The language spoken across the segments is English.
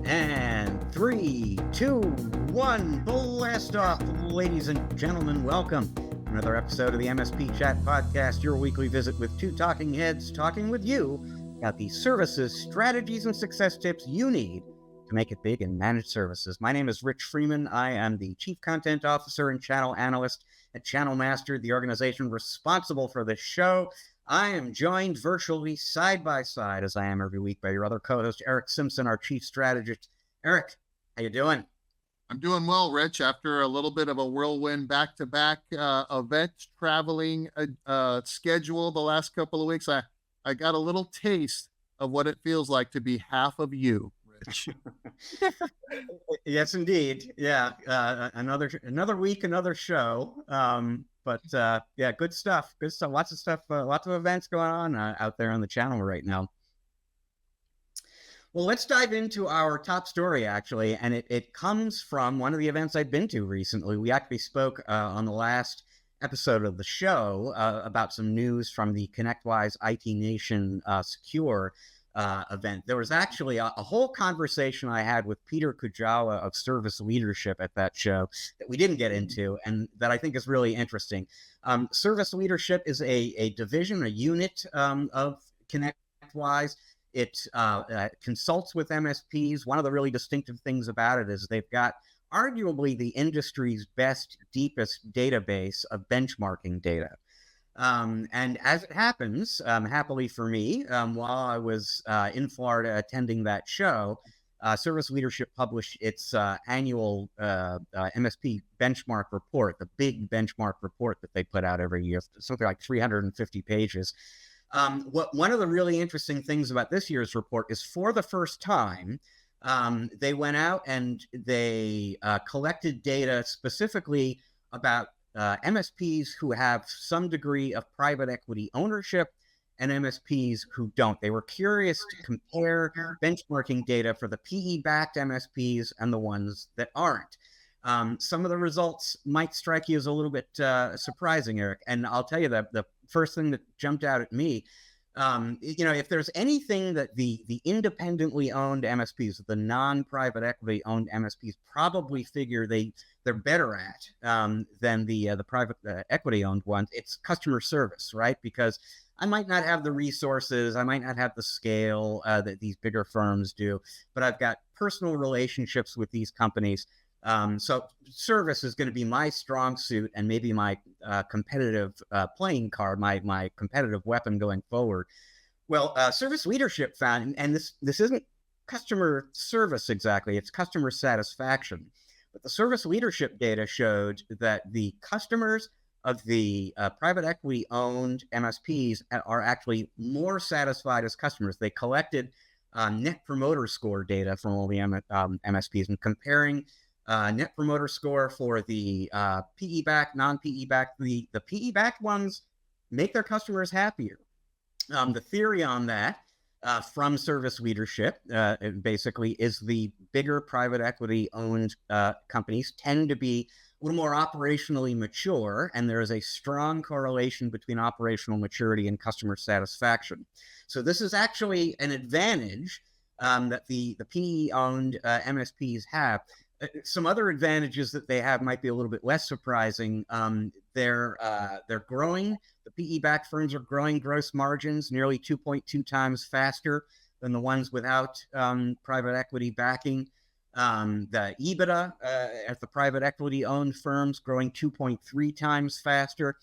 And 3, 2, 1, blast off, ladies and gentlemen. Welcome to another episode of the MSP Chat Podcast, your weekly visit with two talking heads talking with you about the services, strategies, and success tips you need to make it big in managed services. My name is Rich Freeman. I am the Chief Content Officer and Channel Analyst at Channel Master, the organization responsible for this show. I am joined virtually side by side, as I am every week, by your other co-host, Eric Simpson, our Chief Strategist. Eric, how you doing? I'm doing well, Rich. After a little bit of a whirlwind back-to-back event traveling schedule the last couple of weeks, I got a little taste of what it feels like to be half of you, Rich. Yes, indeed. Yeah, another week, another show. But yeah, good stuff. Lots of stuff. Lots of events going on out there on the channel right now. Well, let's dive into our top story, actually, and it comes from one of the events I've been to recently. We actually spoke on the last episode of the show about some news from the ConnectWise IT Nation Secure event. There was actually a whole conversation I had with Peter Kujawa of Service Leadership at that show that we didn't get into, and that I think is really interesting. Service Leadership is a division, a unit of ConnectWise. It consults with MSPs. One of the really distinctive things about it is they've got arguably the industry's best, deepest database of benchmarking data. And as it happens, happily for me, while I was in Florida attending that show, Service Leadership published its annual MSP benchmark report, the big benchmark report that they put out every year, something like 350 pages. One of the really interesting things about this year's report is, for the first time, they went out and they collected data specifically about MSPs who have some degree of private equity ownership and MSPs who don't. They were curious to compare benchmarking data for the PE-backed MSPs and the ones that aren't. Some of the results might strike you as a little bit surprising, Eric. And I'll tell you that the first thing that jumped out at me, if there's anything that the independently owned MSPs, the non-private equity owned MSPs probably figure they're better at than the private equity owned ones, it's customer service, right? Because I might not have the resources, I might not have the scale that these bigger firms do, but I've got personal relationships with these companies. So service is going to be my strong suit and maybe my competitive playing card, my competitive weapon going forward. Well, Service Leadership found, and this isn't customer service exactly, it's customer satisfaction. But the Service Leadership data showed that the customers of the private equity-owned MSPs are actually more satisfied as customers. They collected Net Promoter Score data from all the MSPs and comparing Net Promoter Score for the PE-backed, non-PE-backed. The PE-backed ones make their customers happier. The theory on that from Service Leadership basically is the bigger private equity-owned companies tend to be a little more operationally mature, and there is a strong correlation between operational maturity and customer satisfaction. So this is actually an advantage that the PE-owned MSPs have. Some other advantages that they have might be a little bit less surprising. They're growing. The PE-backed firms are growing gross margins nearly 2.2 times faster than the ones without private equity backing. The EBITDA at the private equity-owned firms growing 2.3 times faster.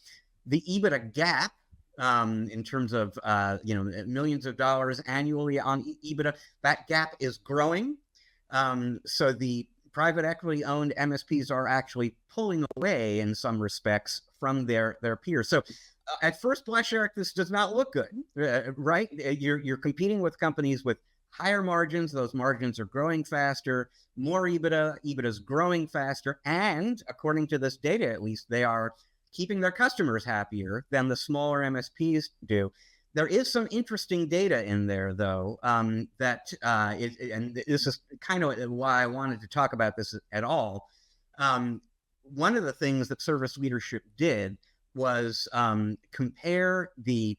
The EBITDA gap, in terms of millions of dollars annually on EBITDA, that gap is growing. So the private equity-owned MSPs are actually pulling away in some respects from their peers. So at first blush, Eric, this does not look good, right? You're competing with companies with higher margins. Those margins are growing faster, more EBITDA. EBITDA is growing faster. And according to this data, at least, they are keeping their customers happier than the smaller MSPs do. There is some interesting data in there, though, and this is kind of why I wanted to talk about this at all. One of the things that Service Leadership did was compare the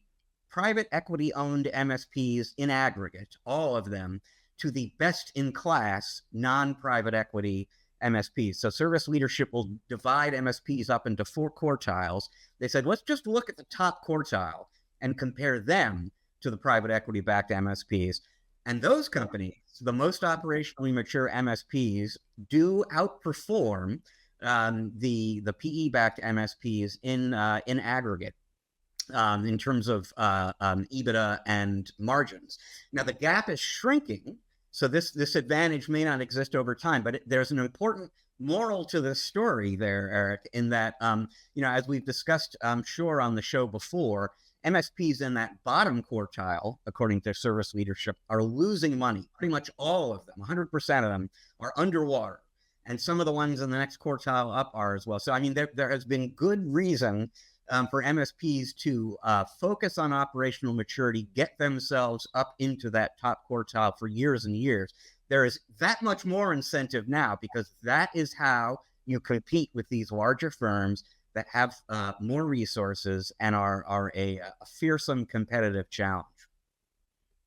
private equity-owned MSPs in aggregate, all of them, to the best in class non-private equity MSPs. So service leadership will divide MSPs up into 4 quartiles. They said, let's just look at the top quartile and compare them to the private equity backed MSPs. And those companies, the most operationally mature MSPs, do outperform the PE backed MSPs in aggregate. In terms of EBITDA and margins. Now, the gap is shrinking, so this advantage may not exist over time, but there's an important moral to this story there, Eric, in that, as we've discussed, I'm sure, on the show before, MSPs in that bottom quartile, according to service leadership, are losing money. Pretty much all of them, 100% of them, are underwater. And some of the ones in the next quartile up are as well. So, I mean, there has been good reason for MSPs to focus on operational maturity, get themselves up into that top quartile for years and years. There is that much more incentive now, because that is how you compete with these larger firms that have more resources and are a fearsome competitive challenge.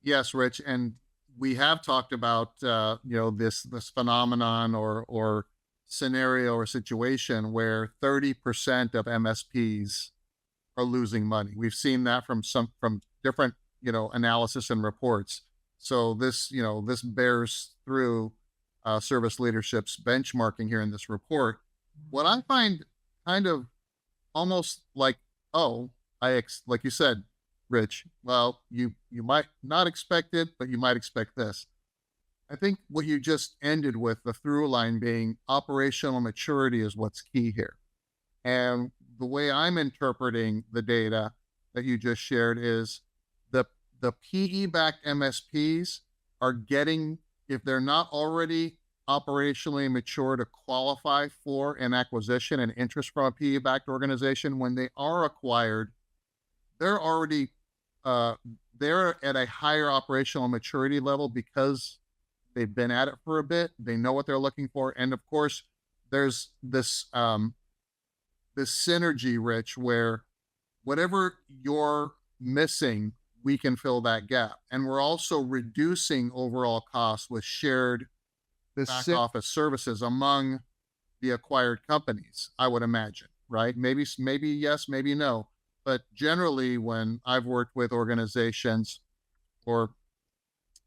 Yes, Rich, and we have talked about this phenomenon or scenario or situation where 30% of MSPs are losing money. We've seen that from different, analysis and reports. So this bears through service leadership's benchmarking here in this report. What I find kind of almost like, like you said, Rich, well, you might not expect it, but you might expect this. I think what you just ended with, the through line being operational maturity, is what's key here. And the way I'm interpreting the data that you just shared is the PE-backed MSPs are getting, if they're not already operationally mature to qualify for an acquisition and interest from a PE-backed organization, when they are acquired, they're already they're at a higher operational maturity level because they've been at it for a bit. They know what they're looking for. And of course, there's this synergy, Rich, where whatever you're missing, we can fill that gap. And we're also reducing overall costs with shared back office services among the acquired companies, I would imagine, right? Maybe yes, maybe no. But generally, when I've worked with organizations or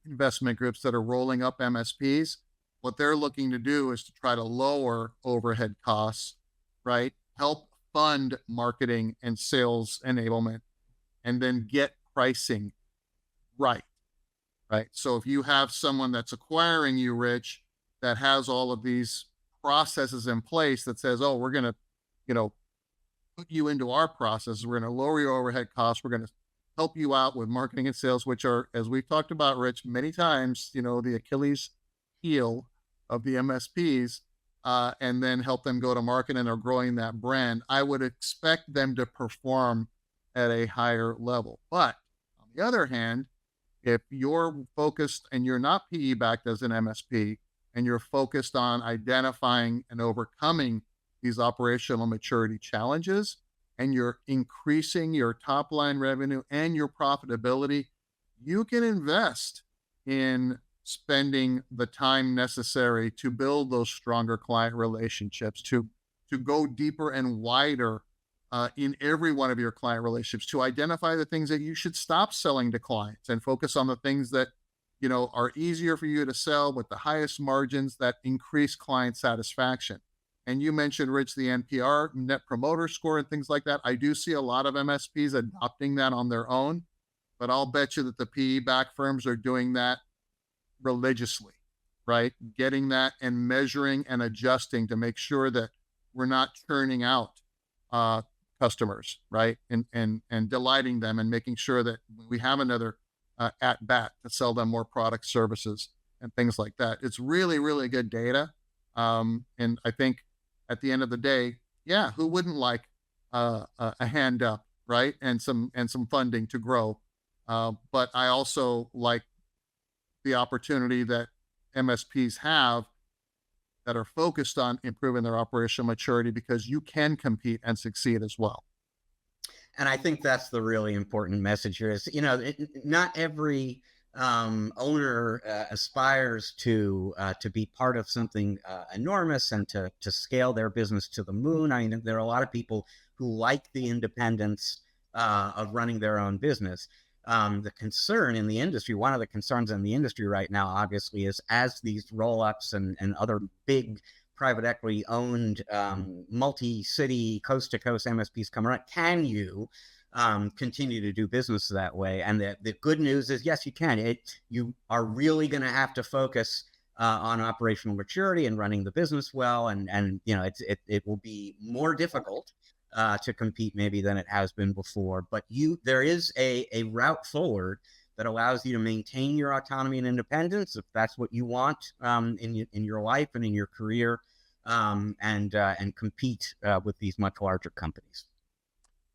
investment groups that are rolling up MSPs, what they're looking to do is to try to lower overhead costs, right? Help fund marketing and sales enablement, and then get pricing right. So if you have someone that's acquiring you, Rich, that has all of these processes in place that says, oh, we're going to, put you into our process. We're going to lower your overhead costs. We're going to help you out with marketing and sales, which are, as we've talked about, Rich, many times, the Achilles heel of the MSPs, and then help them go to market and are growing that brand. I would expect them to perform at a higher level. But on the other hand, if you're focused and you're not PE backed as an MSP, and you're focused on identifying and overcoming these operational maturity challenges, and you're increasing your top line revenue and your profitability, you can invest in spending the time necessary to build those stronger client relationships, to go deeper and wider in every one of your client relationships, to identify the things that you should stop selling to clients and focus on the things that are easier for you to sell with the highest margins that increase client satisfaction. And you mentioned, Rich, the NPR, Net Promoter Score, and things like that. I do see a lot of MSPs adopting that on their own, but I'll bet you that the PE-backed firms are doing that religiously, right? Getting that and measuring and adjusting to make sure that we're not churning out customers, right? And delighting them and making sure that we have another at bat to sell them more product, services, and things like that. It's really, really good data. And I think at the end of the day, yeah, who wouldn't like a hand up, right? And some funding to grow. But I also like the opportunity that MSPs have that are focused on improving their operational maturity, because you can compete and succeed as well. And I think that's the really important message here is, not every owner aspires to be part of something enormous and to scale their business to the moon. I mean, there are a lot of people who like the independence of running their own business. The concern in the industry, one of the concerns in the industry right now, obviously, is as these roll-ups and other big private equity owned multi-city, coast-to-coast MSPs come around, can you continue to do business that way? And the good news is, yes, you can. You are really going to have to focus on operational maturity and running the business well, and it will be more difficult to compete maybe than it has been before. But there is a route forward that allows you to maintain your autonomy and independence if that's what you want in your life and in your career, and compete with these much larger companies.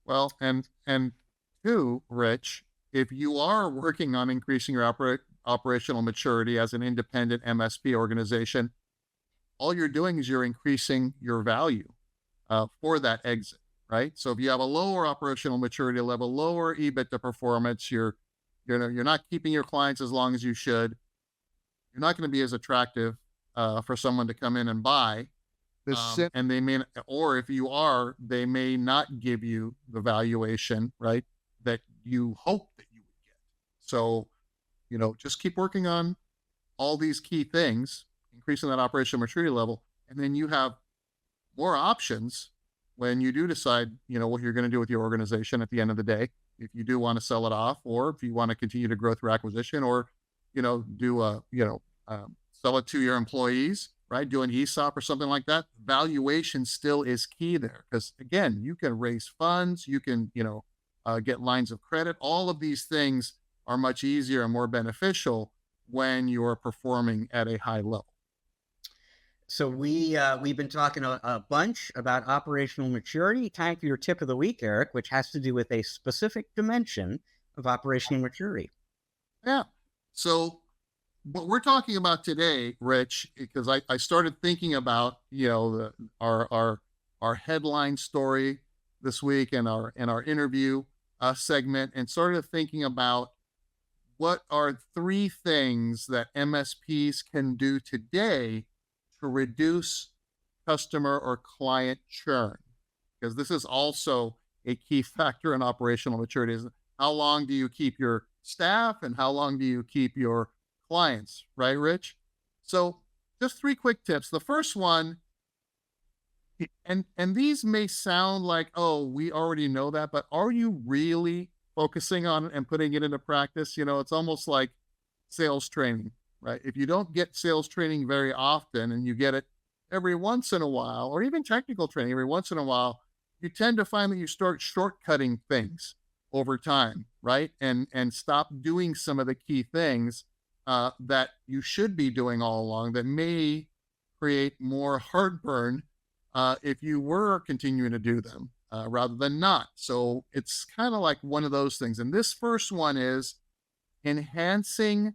Well, and two, Rich, if you are working on increasing your operational maturity as an independent MSP organization, all you're doing is you're increasing your value for that exit, right? So if you have a lower operational maturity level, lower EBITDA performance, you're not keeping your clients as long as you should. You're not going to be as attractive for someone to come in and buy. And they may, or if you are, they may not give you the valuation, right, that you hope that you would get. So, just keep working on all these key things, increasing that operational maturity level, and then you have more options when you do decide, what you're going to do with your organization at the end of the day. If you do want to sell it off, or if you want to continue to grow through acquisition, or, sell it to your employees, right? Do an ESOP or something like that. Valuation still is key there, because again, you can raise funds, you can, get lines of credit. All of these things are much easier and more beneficial when you're performing at a high level. So we've been talking a bunch about operational maturity. Time for your tip of the week, Eric, which has to do with a specific dimension of operational maturity. Yeah. So what we're talking about today, Rich, because I started thinking about our headline story this week and our interview segment, and started thinking about what are 3 things that MSPs can do today to reduce customer or client churn, because this is also a key factor in operational maturity. Is how long do you keep your staff and how long do you keep your clients, right, Rich? So just 3 quick tips. The first one, and these may sound like, oh, we already know that, but are you really focusing on it and putting it into practice? It's almost like sales training, right? If you don't get sales training very often and you get it every once in a while, or even technical training every once in a while, you tend to find that you start shortcutting things over time, right? And stop doing some of the key things that you should be doing all along, that may create more heartburn if you were continuing to do them rather than not. So it's kind of like one of those things. And this first one is enhancing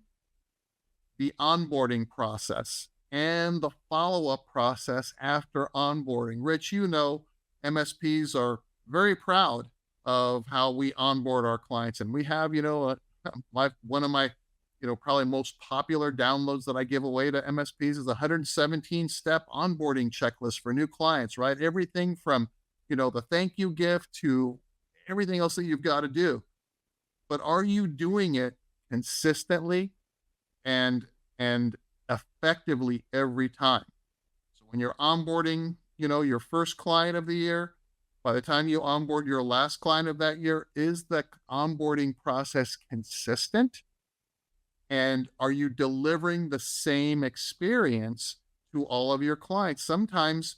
the onboarding process and the follow-up process after onboarding. Rich, MSPs are very proud of how we onboard our clients. And we have, one of my, probably most popular downloads that I give away to MSPs is a 117-step onboarding checklist for new clients, right? Everything from, the thank you gift to everything else that you've got to do. But are you doing it consistently and effectively every time? So when you're onboarding, your first client of the year, by the time you onboard your last client of that year, is the onboarding process consistent? And are you delivering the same experience to all of your clients? Sometimes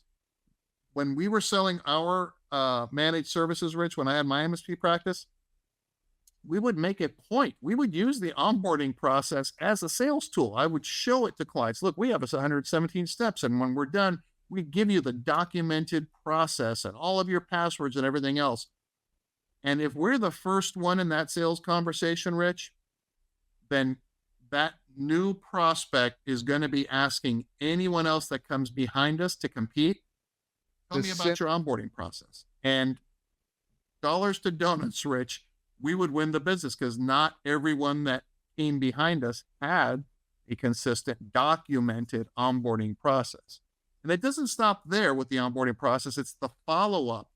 when we were selling our managed services, Rich, when I had my MSP practice, we would make a point. We would use the onboarding process as a sales tool. I would show it to clients. Look, we have 117 steps. And when we're done, we give you the documented process and all of your passwords and everything else. And if we're the first one in that sales conversation, Rich, then that new prospect is going to be asking anyone else that comes behind us to compete, tell me about your onboarding process. And dollars to donuts, Rich, we would win the business, because not everyone that team behind us had a consistent, documented onboarding process. And it doesn't stop there with the onboarding process. It's the follow-up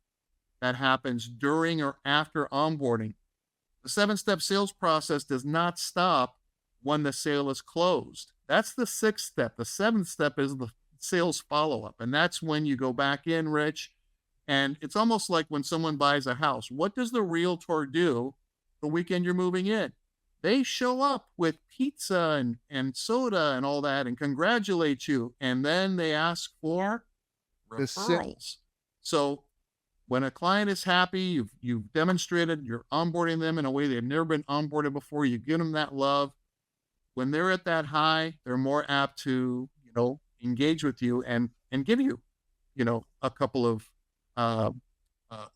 that happens during or after onboarding. The 7-step sales process does not stop when the sale is closed. That's the 6th step. The 7th step is the sales follow-up. And that's when you go back in, Rich. And it's almost like when someone buys a house. What does the realtor do the weekend you're moving in? They show up with pizza and soda and all that and congratulate you. And then they ask for referrals. So when a client is happy, you've demonstrated you're onboarding them in a way they've never been onboarded before. You give them that love. When they're at that high, they're more apt to, engage with you and give you, a couple of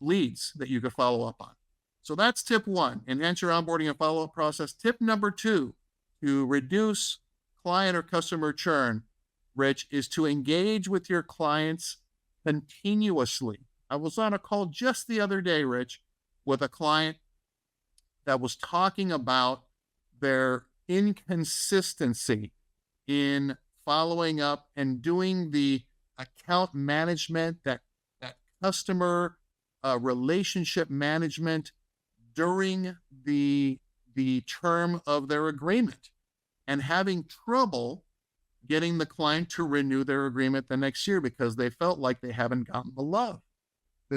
leads that you could follow up on. So that's tip 1, enhance your onboarding and follow-up process. Tip number 2, to reduce client or customer churn, Rich, is to engage with your clients continuously. I was on a call just the other day, Rich, with a client that was talking about their inconsistency in following up and doing the account management, that customer relationship management during the term of their agreement, and having trouble getting the client to renew their agreement the next year because they felt like they haven't gotten the love.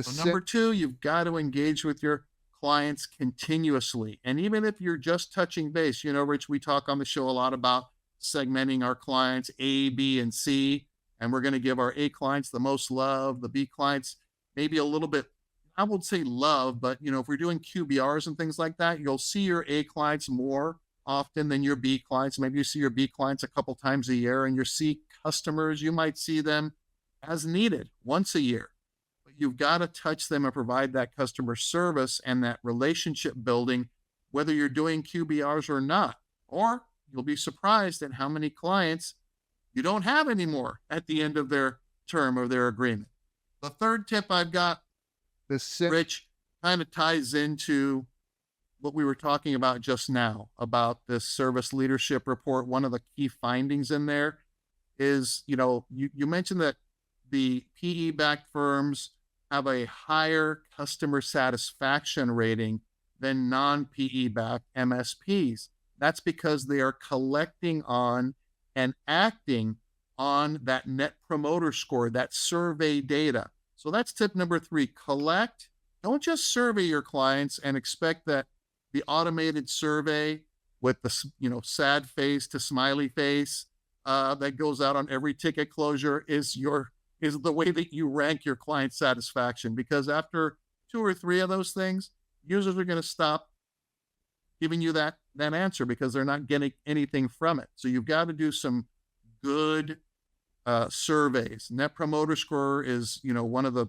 So number 2, you've got to engage with your clients continuously. And even if you're just touching base, Rich, we talk on the show a lot about segmenting our clients A, B, and C. And we're going to give our A clients the most love, the B clients maybe a little bit, I would say love, but if we're doing QBRs and things like that, you'll see your A clients more often than your B clients. Maybe you see your B clients a couple times a year, and your C customers, you might see them as needed once a year. But you've got to touch them and provide that customer service and that relationship building, whether you're doing QBRs or not. Or you'll be surprised at how many clients you don't have anymore at the end of their term or their agreement. The third tip I've got, Rich, kind of ties into what we were talking about just now about this service leadership report. One of the key findings in there is, you mentioned that the PE-backed firms have a higher customer satisfaction rating than non-PE-backed MSPs. That's because they are collecting on and acting on that net promoter score, that survey data. So that's tip number 3, collect. Don't just survey your clients and expect that the automated survey with the, sad face to smiley face that goes out on every ticket closure is the way that you rank your client satisfaction. Because after 2 or 3 of those things, users are going to stop giving you that answer because they're not getting anything from it. So you've got to do some good surveys. Net promoter score is, one of the,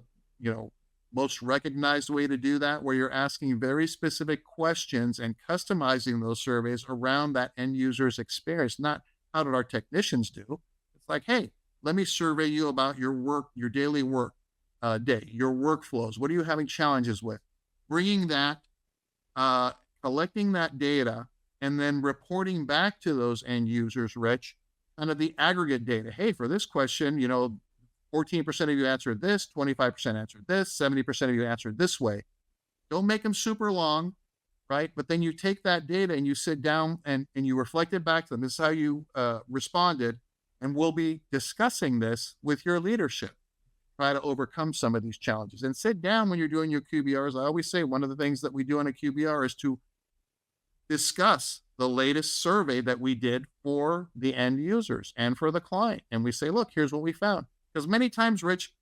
most recognized way to do that, where you're asking very specific questions and customizing those surveys around that end user's experience. Not how did our technicians do? It's like, hey, let me survey you about your work, your daily work day, your workflows. What are you having challenges with? Bringing that, collecting that data, and then reporting back to those end users, Rich, kind of the aggregate data. Hey, for this question, 14% of you answered this, 25% answered this, 70% of you answered this way. Don't make them super long, right? But then you take that data and you sit down and you reflect it back to them. This is how you responded. And we'll be discussing this with your leadership. Try to overcome some of these challenges. And sit down when you're doing your QBRs. I always say one of the things that we do on a QBR is to discuss the latest survey that we did for the end users and for the client. And we say, look, here's what we found. Because many times, Rich,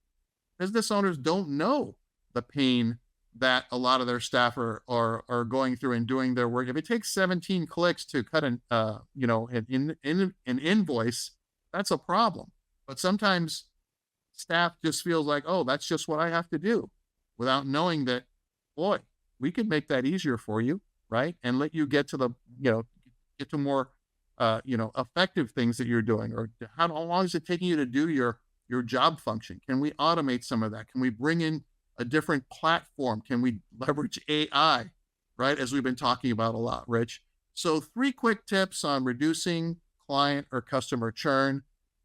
business owners don't know the pain that a lot of their staff are going through in doing their work. If it takes 17 clicks to cut an invoice, that's a problem. But sometimes staff just feels like, oh, that's just what I have to do, without knowing that, boy, we could make that easier for you, right? And let you get to the, get to more, effective things that you're doing. Or how long is it taking you to do your job function? Can we automate some of that? Can we bring in a different platform? Can we leverage AI, right? As we've been talking about a lot, Rich. So, three quick tips on reducing client or customer churn.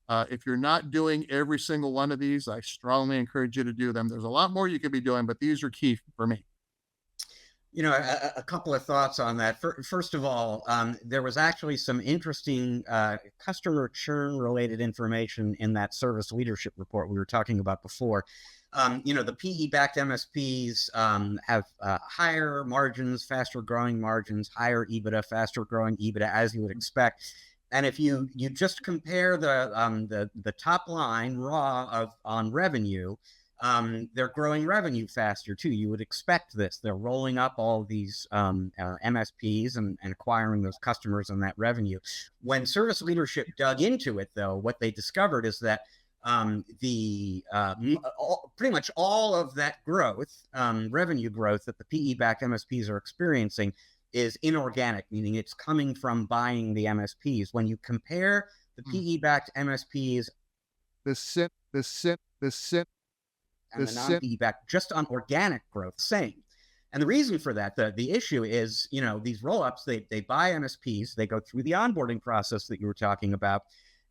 If you're not doing every single one of these, I strongly encourage you to do them. There's a lot more you could be doing, but these are key for me. A couple of thoughts on that. First of all, there was actually some interesting customer churn related information in that service leadership report we were talking about before. The PE-backed MSPs have higher margins, faster growing margins, higher EBITDA, faster growing EBITDA, as you would expect. And if you just compare the top line raw on revenue, they're growing revenue faster too. You would expect this. They're rolling up all of these MSPs and acquiring those customers and that revenue. When service leadership dug into it, though, what they discovered is that pretty much all of that growth, revenue growth that the PE-backed MSPs are experiencing is inorganic, meaning it's coming from buying the MSPs. When you compare the PE-backed MSPs, The SIP, the SIP, the SIP, and the non-PE-backed, just on organic growth, same. And the reason for that, the issue is, these roll-ups, they buy MSPs, they go through the onboarding process that you were talking about,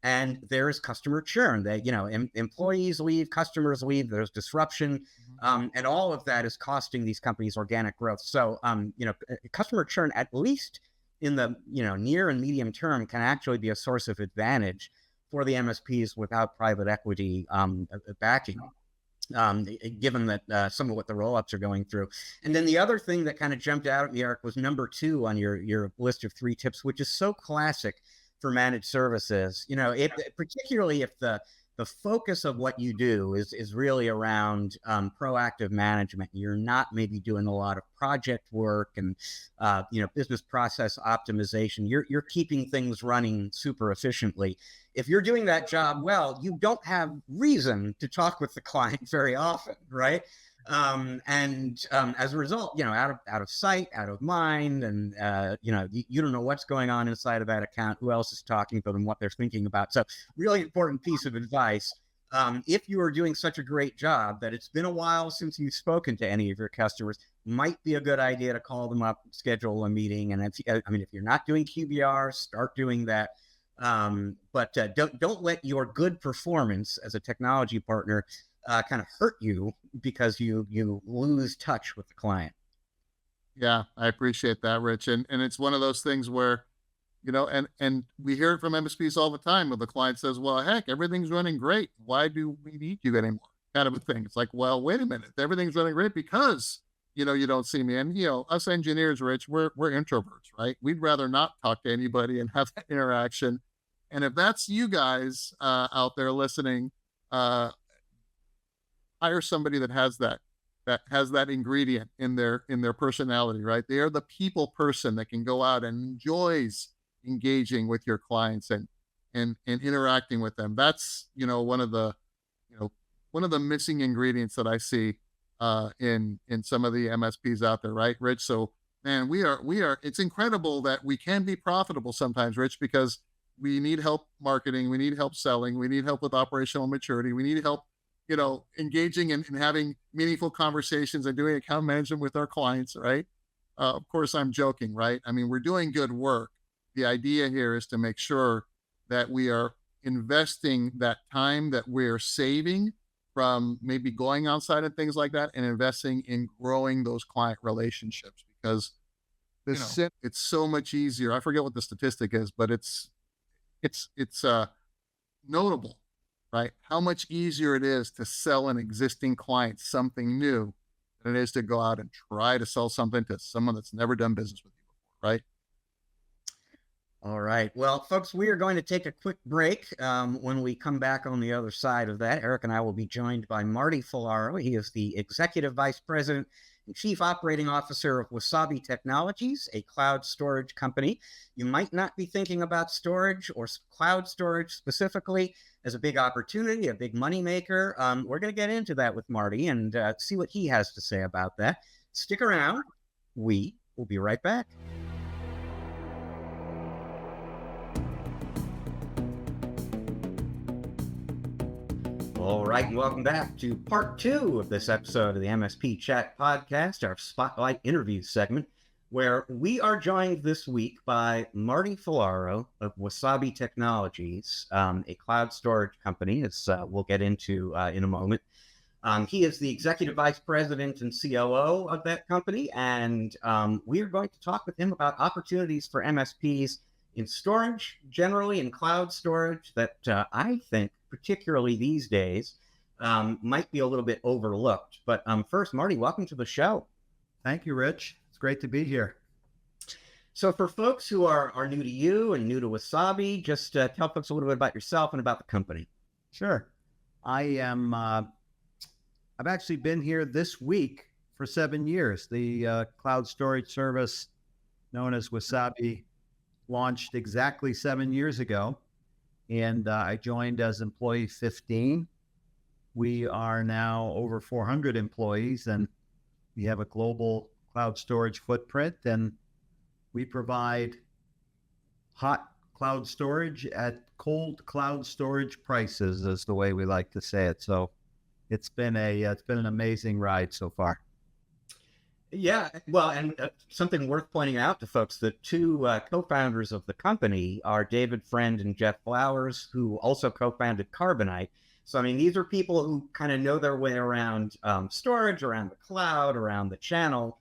and there is customer churn. Employees leave, customers leave, there's disruption, and all of that is costing these companies organic growth. So, customer churn, at least in the near and medium term, can actually be a source of advantage for the MSPs without private equity backing. Given that some of what the roll-ups are going through. And then the other thing that kind of jumped out at me, Eric, was number 2 on your list of 3 tips, which is so classic for managed services. Particularly if the focus of what you do is really around proactive management. You're not maybe doing a lot of project work and business process optimization. You're keeping things running super efficiently. If you're doing that job well, you don't have reason to talk with the client very often, right? As a result, out of sight, out of mind, and you don't know what's going on inside of that account, who else is talking to them, what they're thinking about. So, really important piece of advice. If you are doing such a great job that it's been a while since you've spoken to any of your customers, might be a good idea to call them up, schedule a meeting. And if you're not doing QBR, start doing that. But don't let your good performance as a technology partner kind of hurt you because you lose touch with the client. Yeah, I appreciate that, Rich. And it's one of those things where, and we hear it from MSPs all the time where the client says, well, heck, everything's running great. Why do we need you anymore? Kind of a thing. It's like, well, wait a minute. Everything's running great because, you don't see me. And, us engineers, Rich, we're introverts, right? We'd rather not talk to anybody and have that interaction. And if that's you guys out there listening, hire somebody that has that ingredient in their personality, right? They are the people person that can go out and enjoys engaging with your clients and interacting with them. That's one of the missing ingredients that I see in some of the MSPs out there, right, Rich? So, man, we are. It's incredible that we can be profitable sometimes, Rich, because we need help marketing, we need help selling, we need help with operational maturity, we need help engaging and having meaningful conversations and doing account management with our clients, right? Of course, I'm joking, right? I mean, we're doing good work. The idea here is to make sure that we are investing that time that we're saving from maybe going outside and things like that and investing in growing those client relationships because it's so much easier. I forget what the statistic is, but it's notable, right? How much easier it is to sell an existing client something new than it is to go out and try to sell something to someone that's never done business with you before, right? All right. Well, folks, we are going to take a quick break. When we come back on the other side of that, Eric and I will be joined by Marty Falaro. He is the Executive Vice President and Chief Operating Officer of Wasabi Technologies, a cloud storage company. You might not be thinking about storage or cloud storage specifically as a big opportunity, a big moneymaker. We're going to get into that with Marty and see what he has to say about that. Stick around. We will be right back. All right, and welcome back to part 2 of this episode of the MSP Chat Podcast, our Spotlight interview segment. where we are joined this week by Marty Falaro of Wasabi Technologies, a cloud storage company, as we'll get into in a moment. He is the executive vice president and COO of that company, and we are going to talk with him about opportunities for MSPs in storage, generally in cloud storage, that I think, particularly these days, might be a little bit overlooked. But first, Marty, welcome to the show. Thank you, Rich. It's great to be here. So for folks who are new to you and new to Wasabi, just tell folks a little bit about yourself and about the company. Sure. I've actually been here this week for 7 years. The cloud storage service known as Wasabi launched exactly 7 years ago, and I joined as employee 15. We are now over 400 employees, and we have a global cloud storage footprint, and we provide hot cloud storage at cold cloud storage prices, is the way we like to say it. So it's been an amazing ride so far. Yeah, well, and something worth pointing out to folks, the two co-founders of the company are David Friend and Jeff Flowers, who also co-founded Carbonite. So, I mean, these are people who kind of know their way around storage, around the cloud, around the channel.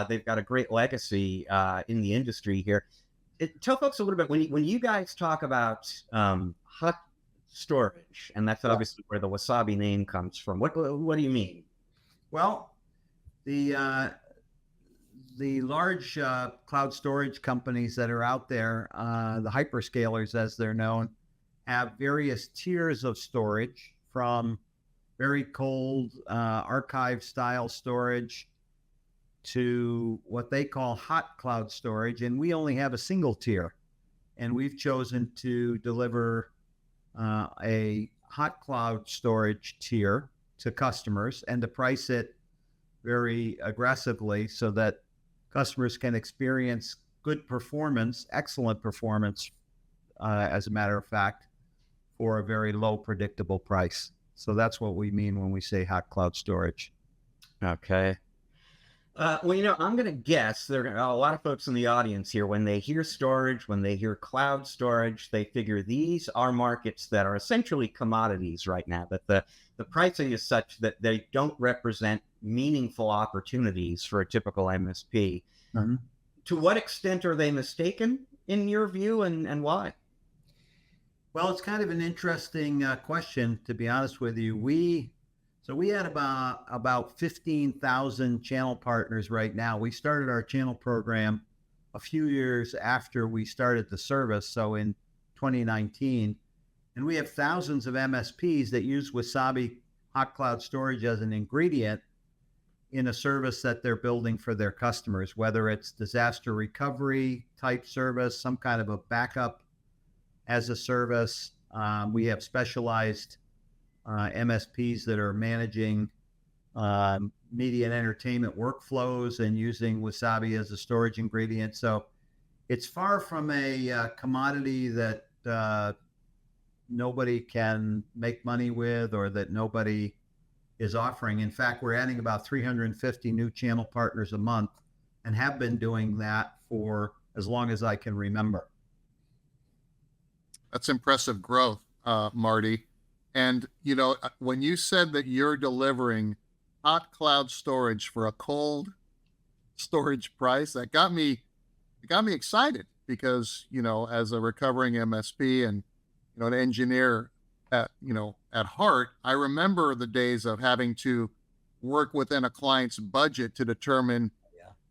They've got a great legacy in the industry here. Tell folks a little bit, when you guys talk about hot storage, and that's obviously where the Wasabi name comes from, what do you mean? Well, the large cloud storage companies that are out there, the hyperscalers as they're known, have various tiers of storage, from very cold archive style storage to what they call hot cloud storage. And we only have a single tier. And we've chosen to deliver a hot cloud storage tier to customers and to price it very aggressively so that customers can experience good performance, excellent performance, as a matter of fact, for a very low predictable price. So that's what we mean when we say hot cloud storage. Okay. Well, I'm going to guess there are a lot of folks in the audience here, when they hear storage, when they hear cloud storage, they figure these are markets that are essentially commodities right now, that the pricing is such that they don't represent meaningful opportunities for a typical MSP. Mm-hmm. To what extent are they mistaken in your view, and why? Well, it's kind of an interesting question, to be honest with you. We had about 15,000 channel partners right now. We started our channel program a few years after we started the service, so in 2019. And we have thousands of MSPs that use Wasabi hot cloud storage as an ingredient in a service that they're building for their customers, whether it's disaster recovery type service, some kind of a backup as a service. We have specialized MSPs that are managing media and entertainment workflows and using Wasabi as a storage ingredient. So it's far from a commodity that nobody can make money with, or that nobody is offering. In fact, we're adding about 350 new channel partners a month, and have been doing that for as long as I can remember. That's impressive growth, Marty. And, when you said that you're delivering hot cloud storage for a cold storage price, it got me excited, because, as a recovering MSP and, an engineer at heart, I remember the days of having to work within a client's budget to determine,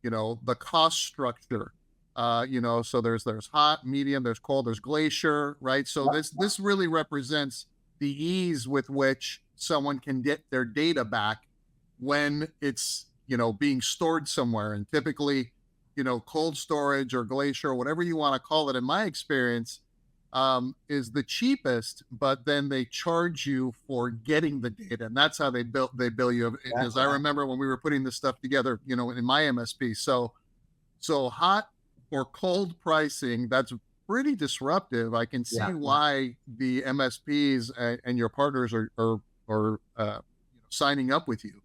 the cost structure. So there's hot, medium, there's cold, there's glacier, right? So this really represents the ease with which someone can get their data back when it's, being stored somewhere. And typically, cold storage or glacier, whatever you want to call it, in my experience, is the cheapest, but then they charge you for getting the data. And that's how they bill you. As I remember when we were putting this stuff together, in my MSP. So hot or cold pricing, that's pretty disruptive. I can see why the MSPs and your partners are signing up with you.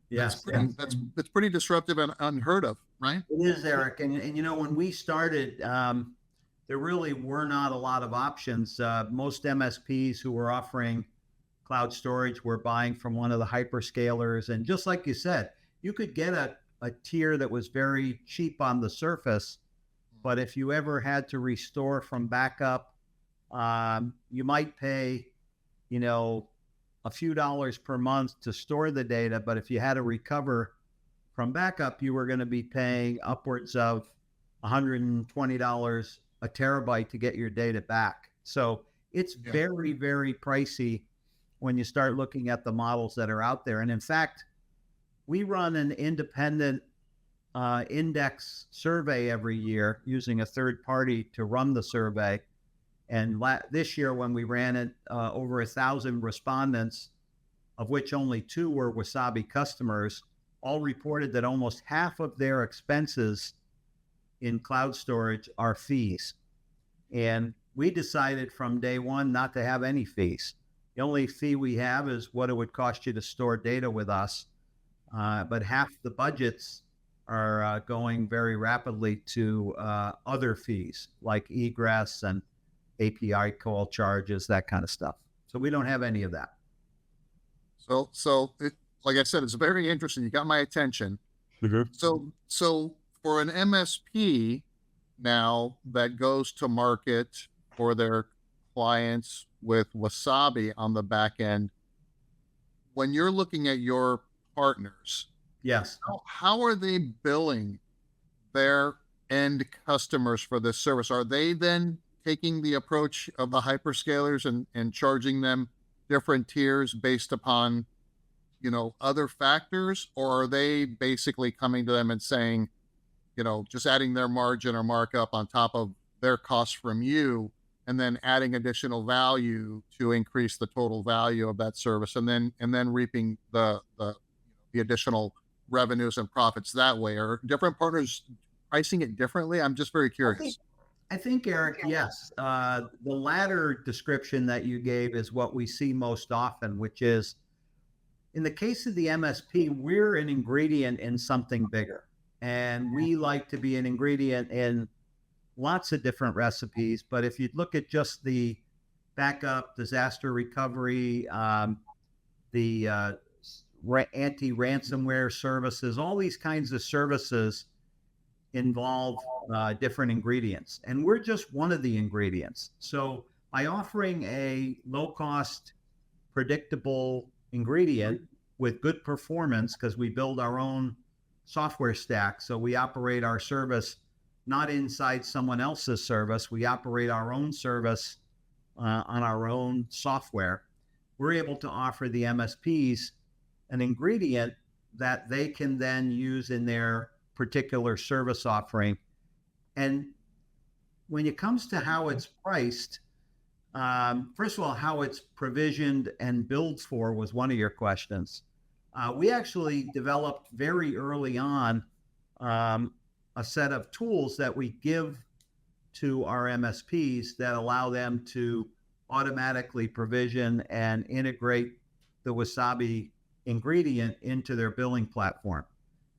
Yes, That's pretty disruptive and unheard of, right? it is, Eric. And when we started, there really were not a lot of options. Most MSPs who were offering cloud storage were buying from one of the hyperscalers. And just like you said, you could get a tier that was very cheap on the surface, but if you ever had to restore from backup, you might pay, a few dollars per month to store the data. But if you had to recover from backup, you were going to be paying upwards of $120 a terabyte to get your data back. So it's very, very pricey when you start looking at the models that are out there. And in fact, we run an independent index survey every year using a third party to run the survey. And this year, when we ran it, over 1,000 respondents, of which only 2 were Wasabi customers, all reported that almost half of their expenses in cloud storage are fees. And we decided from day one not to have any fees. The only fee we have is what it would cost you to store data with us. But half the budgets are going very rapidly to other fees like egress and API call charges, that kind of stuff. So we don't have any of that. So like I said, it's very interesting. You got my attention. Mhm. So for an MSP now that goes to market for their clients with Wasabi on the back end, when you're looking at your partners, Yes. how are they billing their end customers for this service? Are they then taking the approach of the hyperscalers and charging them different tiers based upon, other factors? Or are they basically coming to them and saying, just adding their margin or markup on top of their costs from you, and then adding additional value to increase the total value of that service, and then reaping the additional revenues and profits that way? Are different partners pricing it differently? I'm just very curious. I think, Eric, yes. The latter description that you gave is what we see most often, which is, in the case of the MSP, we're an ingredient in something bigger. And we like to be an ingredient in lots of different recipes. But if you look at just the backup, disaster recovery, the anti-ransomware services, all these kinds of services involve different ingredients. And we're just one of the ingredients. So by offering a low-cost, predictable ingredient with good performance, because we build our own software stack, so we operate our service not inside someone else's service, we operate our own service on our own software, we're able to offer the MSPs an ingredient that they can then use in their particular service offering. And when it comes to how it's priced, first of all, how it's provisioned and billed for was one of your questions. We actually developed very early on a set of tools that we give to our MSPs that allow them to automatically provision and integrate the Wasabi ingredient into their billing platform.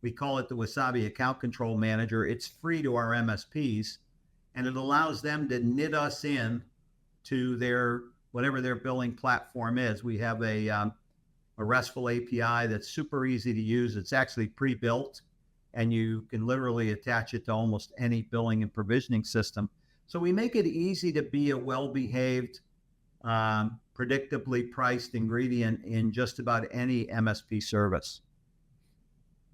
We call it the Wasabi Account Control Manager. It's free to our MSPs, and it allows them to knit us in to their whatever their billing platform is. We have a RESTful API that's super easy to use. It's actually pre-built, and you can literally attach it to almost any billing and provisioning system. So we make it easy to be a well-behaved, predictably priced ingredient in just about any MSP service.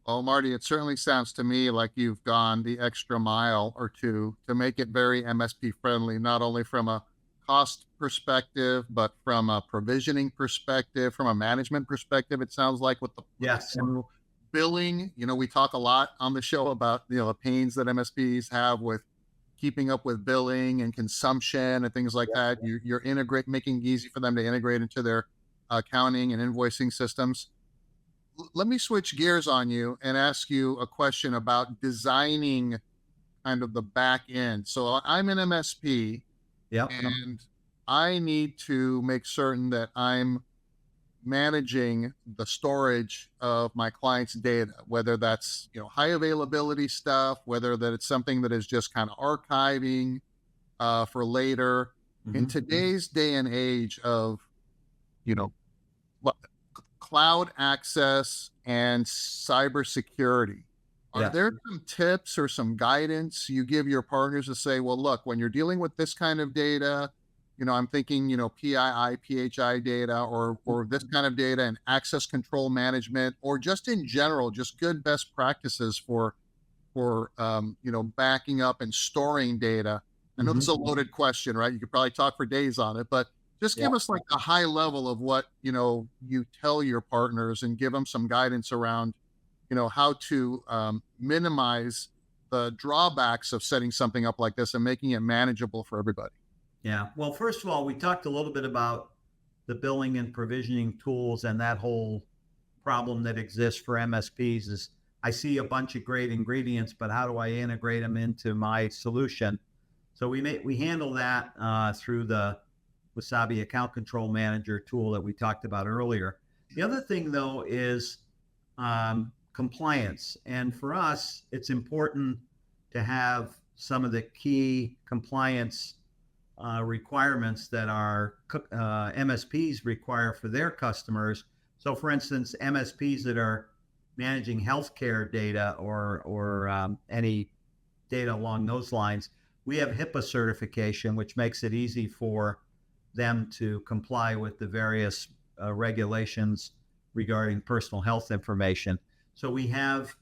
Well, Marty, it certainly sounds to me like you've gone the extra mile or two to make it very MSP friendly, not only from a cost perspective, but from a provisioning perspective, from a management perspective. It sounds like with the Yes. billing, we talk a lot on the show about, the pains that MSPs have with keeping up with billing and consumption and things like that. You're making it easy for them to integrate into their accounting and invoicing systems. Let me switch gears on you and ask you a question about designing kind of the back end. So I'm an MSP, Yep. and I need to make certain that I'm managing the storage of my client's data, whether that's, high availability stuff, whether that it's something that is just kind of archiving for later. In today's day and age of, you know, cloud access and cybersecurity, are there some tips or some guidance you give your partners to say, well, look, when you're dealing with this kind of data, I'm thinking, PII, PHI data, or this kind of data and access control management, or just in general, just good best practices for backing up and storing data? I know this is a loaded question, right? You could probably talk for days on it, but just give us like a high level of what, you tell your partners, and give them some guidance around, how to minimize the drawbacks of setting something up like this and making it manageable for everybody. Yeah. Well, first of all, we talked a little bit about the billing and provisioning tools, and that whole problem that exists for MSPs is, I see a bunch of great ingredients, but how do I integrate them into my solution? So we handle that through the Wasabi Account Control Manager tool that we talked about earlier. The other thing, though, is compliance. And for us, it's important to have some of the key compliance requirements that our MSPs require for their customers. So, for instance, MSPs that are managing healthcare data or any data along those lines, we have HIPAA certification, which makes it easy for them to comply with the various regulations regarding personal health information. So we have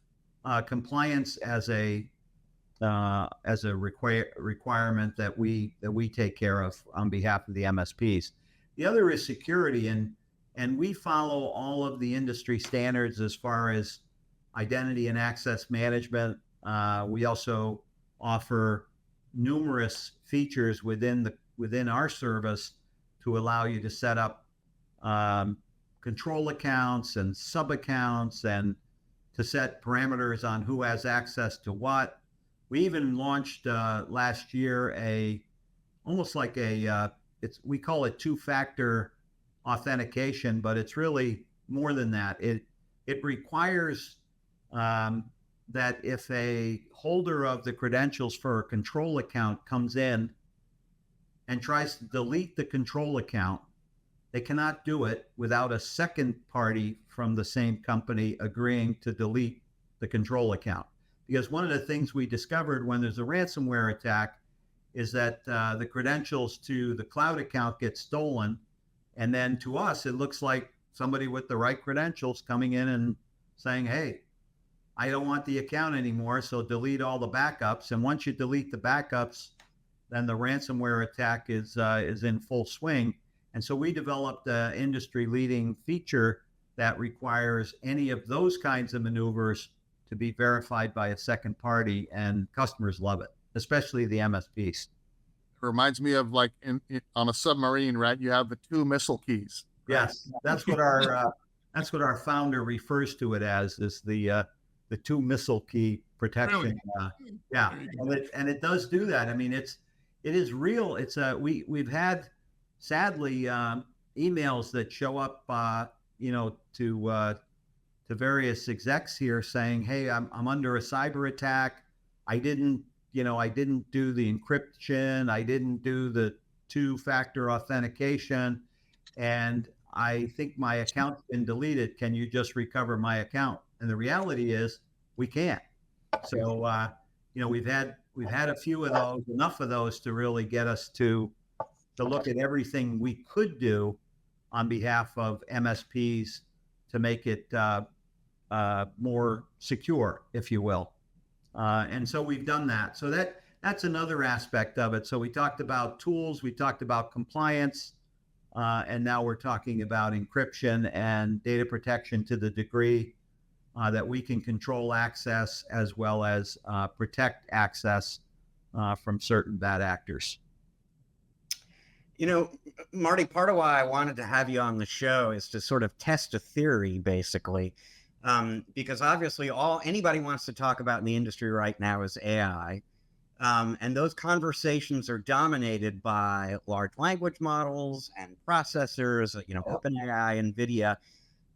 compliance as a requirement that we take care of on behalf of the MSPs. The other is security, and we follow all of the industry standards as far as identity and access management. We also offer numerous features within our service to allow you to set up control accounts and sub accounts, and to set parameters on who has access to what. We even launched last year we call it two-factor authentication, but it's really more than that. It requires that if a holder of the credentials for a control account comes in and tries to delete the control account, they cannot do it without a second party from the same company agreeing to delete the control account. Because one of the things we discovered when there's a ransomware attack is that the credentials to the cloud account get stolen, and then to us it looks like somebody with the right credentials coming in and saying, hey, I don't want the account anymore, so delete all the backups. And once you delete the backups, then the ransomware attack is in full swing. And so we developed an industry-leading feature that requires any of those kinds of maneuvers to be verified by a second party, and customers love it, especially the MSPs. It reminds me of like on a submarine, right? You have the two missile keys. Yes, that's what our founder refers to it as, is the two missile key protection. Really? And it does do that. I mean, it is real. It's we've had, sadly, emails that show up to various execs here saying, hey, I'm under a cyber attack. I didn't do the encryption. I didn't do the two-factor authentication, and I think my account's been deleted. Can you just recover my account? And the reality is we can't. So we've had a few of those, enough of those to really get us to look at everything we could do on behalf of MSPs to make it more secure, if you will. And so we've done that. So that's another aspect of it. So we talked about tools, we talked about compliance, and now we're talking about encryption and data protection to the degree that we can control access as well as protect access from certain bad actors. Marty, part of why I wanted to have you on the show is to sort of test a theory, basically, because obviously all anybody wants to talk about in the industry right now is AI. And those conversations are dominated by large language models and processors, OpenAI, NVIDIA.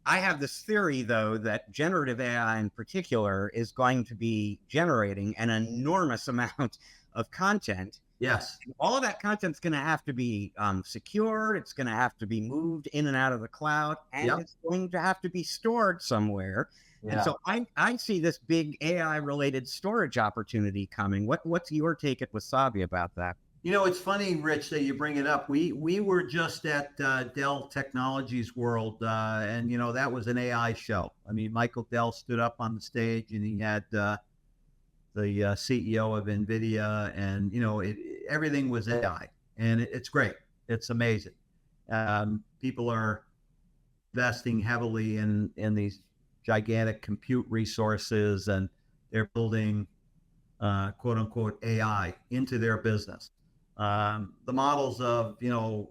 I have this theory, though, that generative AI in particular is going to be generating an enormous amount of content. Yes. All of that content's going to have to be secured. It's going to have to be moved in and out of the cloud, and it's going to have to be stored somewhere. Yeah. And so I see this big AI-related storage opportunity coming. What's your take at Wasabi about that? It's funny, Rich, that you bring it up. We were just at Dell Technologies World, and that was an AI show. I mean, Michael Dell stood up on the stage, and he had the CEO of NVIDIA, and everything was AI, and it's great. It's amazing. People are investing heavily in these gigantic compute resources, and they're building quote unquote AI into their business. The models of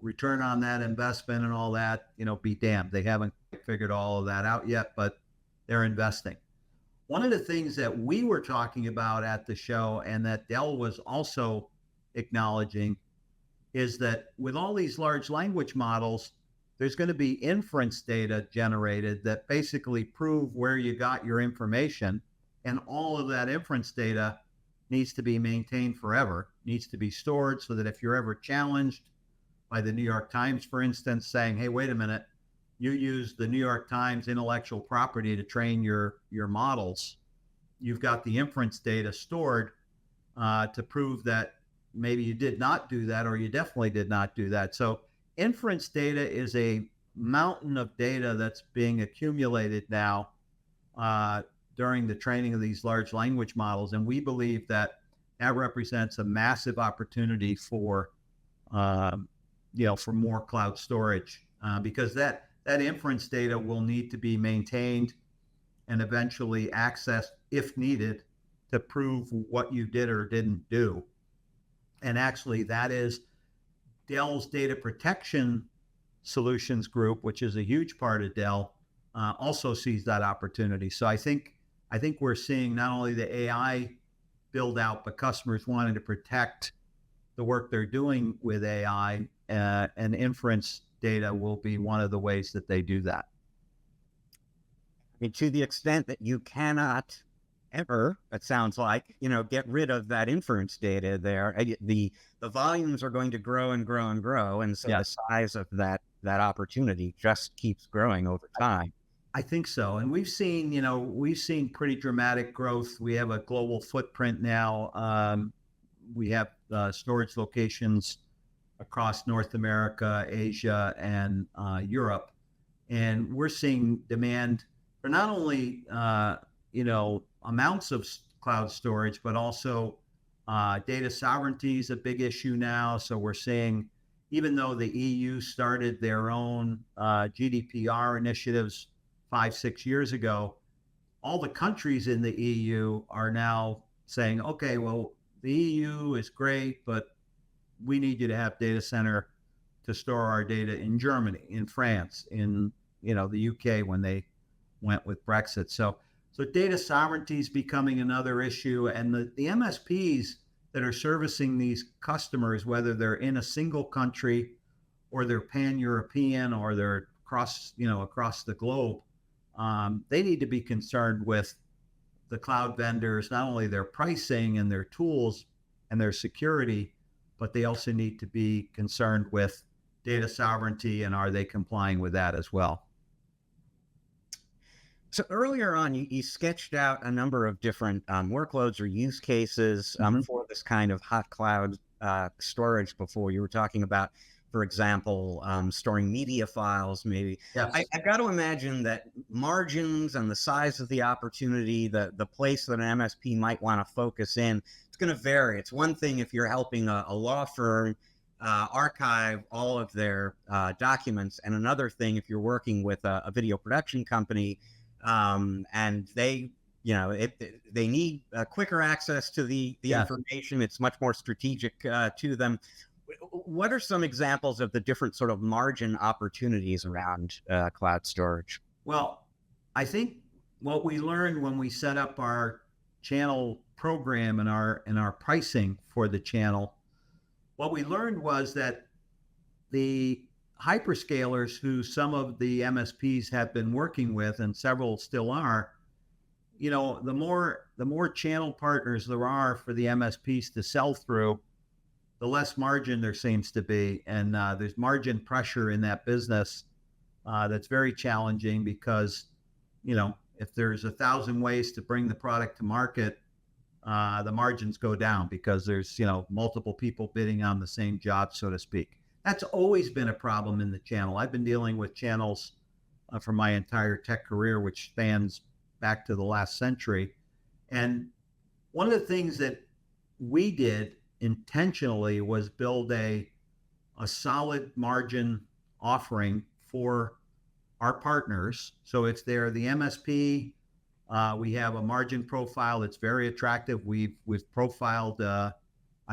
return on that investment and all that, be damned. They haven't figured all of that out yet, but they're investing. One of the things that we were talking about at the show, and that Dell was also acknowledging, is that with all these large language models, there's going to be inference data generated that basically prove where you got your information, and all of that inference data needs to be maintained forever, needs to be stored, so that if you're ever challenged by the New York Times, for instance, saying, hey, wait a minute, you used the New York Times intellectual property to train your models, you've got the inference data stored to prove that maybe you did not do that, or you definitely did not do that. So inference data is a mountain of data that's being accumulated now during the training of these large language models. And we believe that represents a massive opportunity for more cloud storage, because that inference data will need to be maintained and eventually accessed if needed to prove what you did or didn't do. And actually, that is Dell's data protection solutions group, which is a huge part of Dell, also sees that opportunity. So I think we're seeing not only the AI build out, but customers wanting to protect the work they're doing with AI, and inference data will be one of the ways that they do that. I mean, to the extent that you cannot ever, it sounds like, get rid of that inference data there, the volumes are going to grow and grow and grow. And so the size of that opportunity just keeps growing over time. I think so. And we've seen pretty dramatic growth. We have a global footprint now. We have storage locations across North America, Asia, and Europe. And we're seeing demand for not only, amounts of cloud storage, but also data sovereignty is a big issue now. So we're seeing, even though the EU started their own GDPR initiatives 5-6 years ago, all the countries in the EU are now saying, okay, well, the EU is great, but we need you to have data center to store our data in Germany, in France, in the UK when they went with Brexit. So data sovereignty is becoming another issue, and the MSPs that are servicing these customers, whether they're in a single country or they're pan-European or they're across the globe, they need to be concerned with the cloud vendors, not only their pricing and their tools and their security, but they also need to be concerned with data sovereignty, and are they complying with that as well? So earlier on, you sketched out a number of different workloads or use cases for this kind of hot cloud storage before. You were talking about, for example, storing media files, maybe. Yes. I've got to imagine that margins and the size of the opportunity, the place that an MSP might want to focus in, it's going to vary. It's one thing if you're helping a law firm archive all of their documents, and another thing if you're working with a video production company, and they need quicker access to the information. It's much more strategic to them. What are some examples of the different sort of margin opportunities around cloud storage? Well, I think what we learned when we set up our channel program and our pricing for the channel, what we learned was that the hyperscalers who some of the MSPs have been working with, and several still are, you know, the more channel partners there are for the MSPs to sell through, the less margin there seems to be. And there's margin pressure in that business that's very challenging because, you know, if there's 1,000 ways to bring the product to market, the margins go down because there's, you know, multiple people bidding on the same job, so to speak. That's always been a problem in the channel. I've been dealing with channels for my entire tech career, which spans back to the last century. And one of the things that we did intentionally was build a solid margin offering for our partners. So it's there, the MSP. We have a margin profile that's very attractive. We've profiled,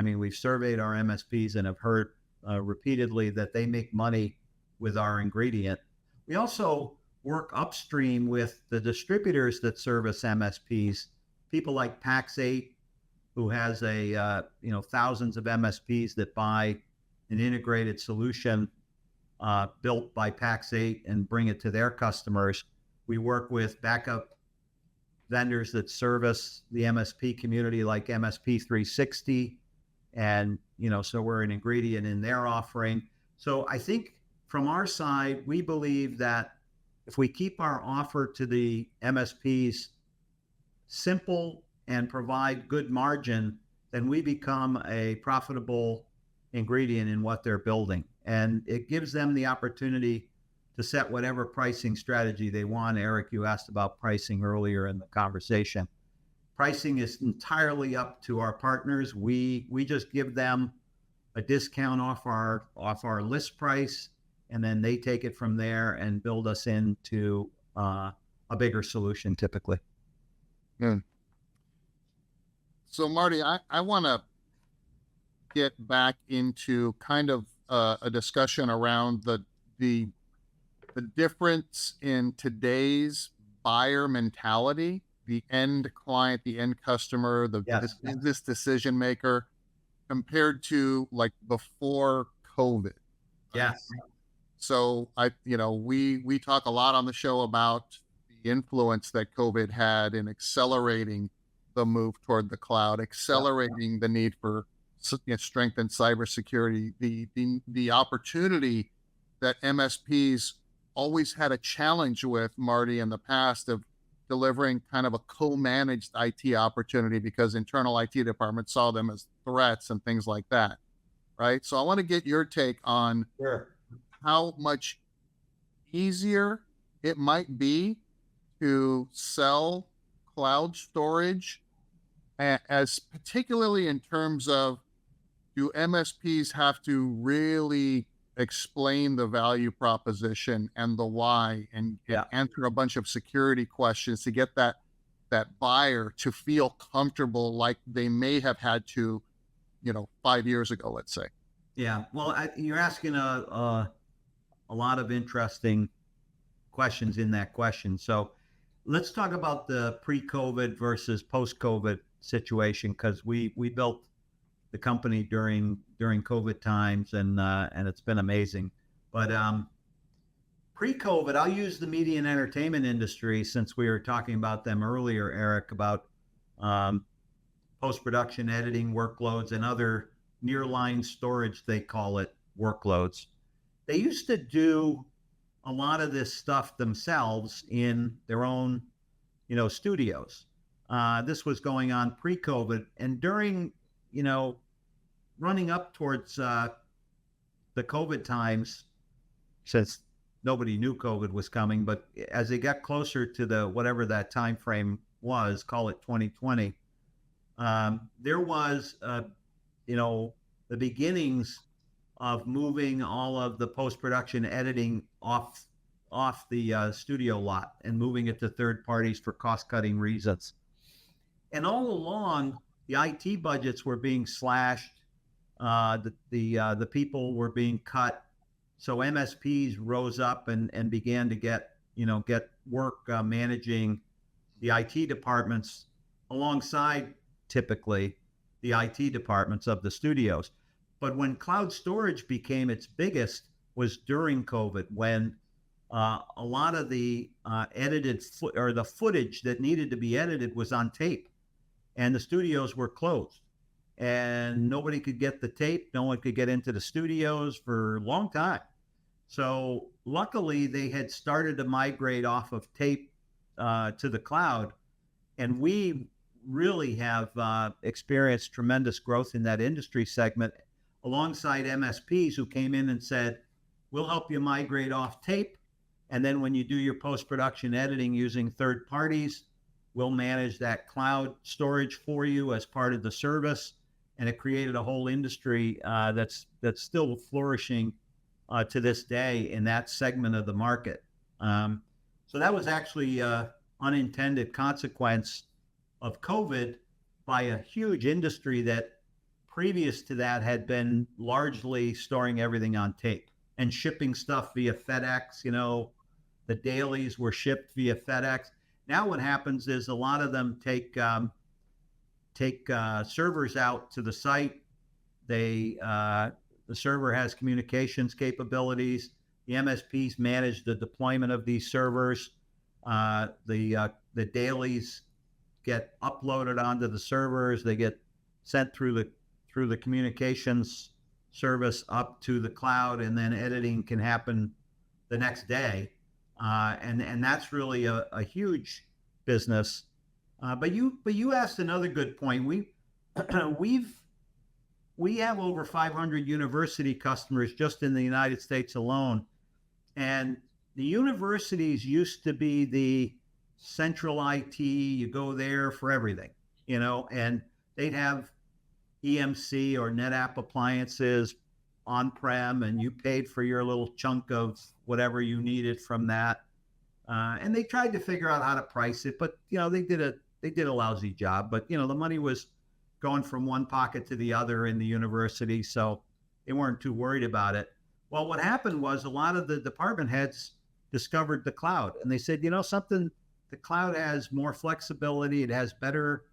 we've surveyed our MSPs and have heard repeatedly that they make money with our ingredient. We also work upstream with the distributors that service MSPs, people like Pax8, who has thousands of MSPs that buy an integrated solution built by Pax8 and bring it to their customers. We work with backup vendors that service the MSP community like MSP 360. And, you know, so we're an ingredient in their offering. So I think from our side, we believe that if we keep our offer to the MSPs simple and provide good margin, then we become a profitable ingredient in what they're building. And it gives them the opportunity to set whatever pricing strategy they want. Eric, you asked about pricing earlier in the conversation. Pricing is entirely up to our partners. We just give them a discount off our list price, and then they take it from there and build us into a bigger solution typically. Yeah. So Marty, I want to get back into kind of a discussion around the difference in today's buyer mentality, the end client, the end customer, the business decision maker, compared to like before COVID. Yes. So we talk a lot on the show about the influence that COVID had in accelerating the move toward the cloud, accelerating the need for strengthened cybersecurity, the opportunity that MSPs always had a challenge with, Marty, in the past of delivering kind of a co-managed IT opportunity because internal IT departments saw them as threats and things like that, right? So I want to get your take on how much easier it might be to sell cloud storage, as particularly in terms of, do MSPs have to really explain the value proposition and the why and answer a bunch of security questions to get that buyer to feel comfortable like they may have had to, 5 years ago, let's say? Yeah, well, you're asking a lot of interesting questions in that question. So let's talk about the pre-COVID versus post-COVID situation, because we built the company during COVID times, and it's been amazing. But pre-COVID, I'll use the media and entertainment industry since we were talking about them earlier, Eric, about post-production editing workloads and other nearline storage, they call it, workloads. They used to do a lot of this stuff themselves in their own, studios. This was going on pre-COVID, and during, running up towards the COVID times, since nobody knew COVID was coming, but as they got closer to the whatever that time frame was, call it 2020, there was, the beginnings of moving all of the post-production editing off the studio lot and moving it to third parties for cost-cutting reasons. And all along, the IT budgets were being slashed. The people were being cut. So MSPs rose up and began to get work managing the IT departments alongside typically the IT departments of the studios. But when cloud storage became its biggest was during COVID, when a lot of the the footage that needed to be edited was on tape, and the studios were closed, and nobody could get the tape. No one could get into the studios for a long time. So luckily, they had started to migrate off of tape to the cloud, and we really have experienced tremendous growth in that industry segment, alongside MSPs who came in and said, "We'll help you migrate off tape, and then when you do your post-production editing using third parties, we'll manage that cloud storage for you as part of the service." And it created a whole industry that's still flourishing to this day in that segment of the market. So that was actually an unintended consequence of COVID by a huge industry that previous to that had been largely storing everything on tape and shipping stuff via FedEx. The dailies were shipped via FedEx. Now what happens is a lot of them take servers out to the site. The server has communications capabilities. The MSPs manage the deployment of these servers. The dailies get uploaded onto the servers. They get sent through the communications service up to the cloud, and then editing can happen the next day. And that's really a huge business. But you asked another good point. We have over 500 university customers just in the United States alone, and the universities used to be the central IT. You go there for everything, and they'd have EMC or NetApp appliances on-prem, and you paid for your little chunk of whatever you needed from that. And they tried to figure out how to price it, but they did a lousy job. But the money was going from one pocket to the other in the university, so they weren't too worried about it. Well, what happened was a lot of the department heads discovered the cloud, and they said, something, the cloud has more flexibility, it has better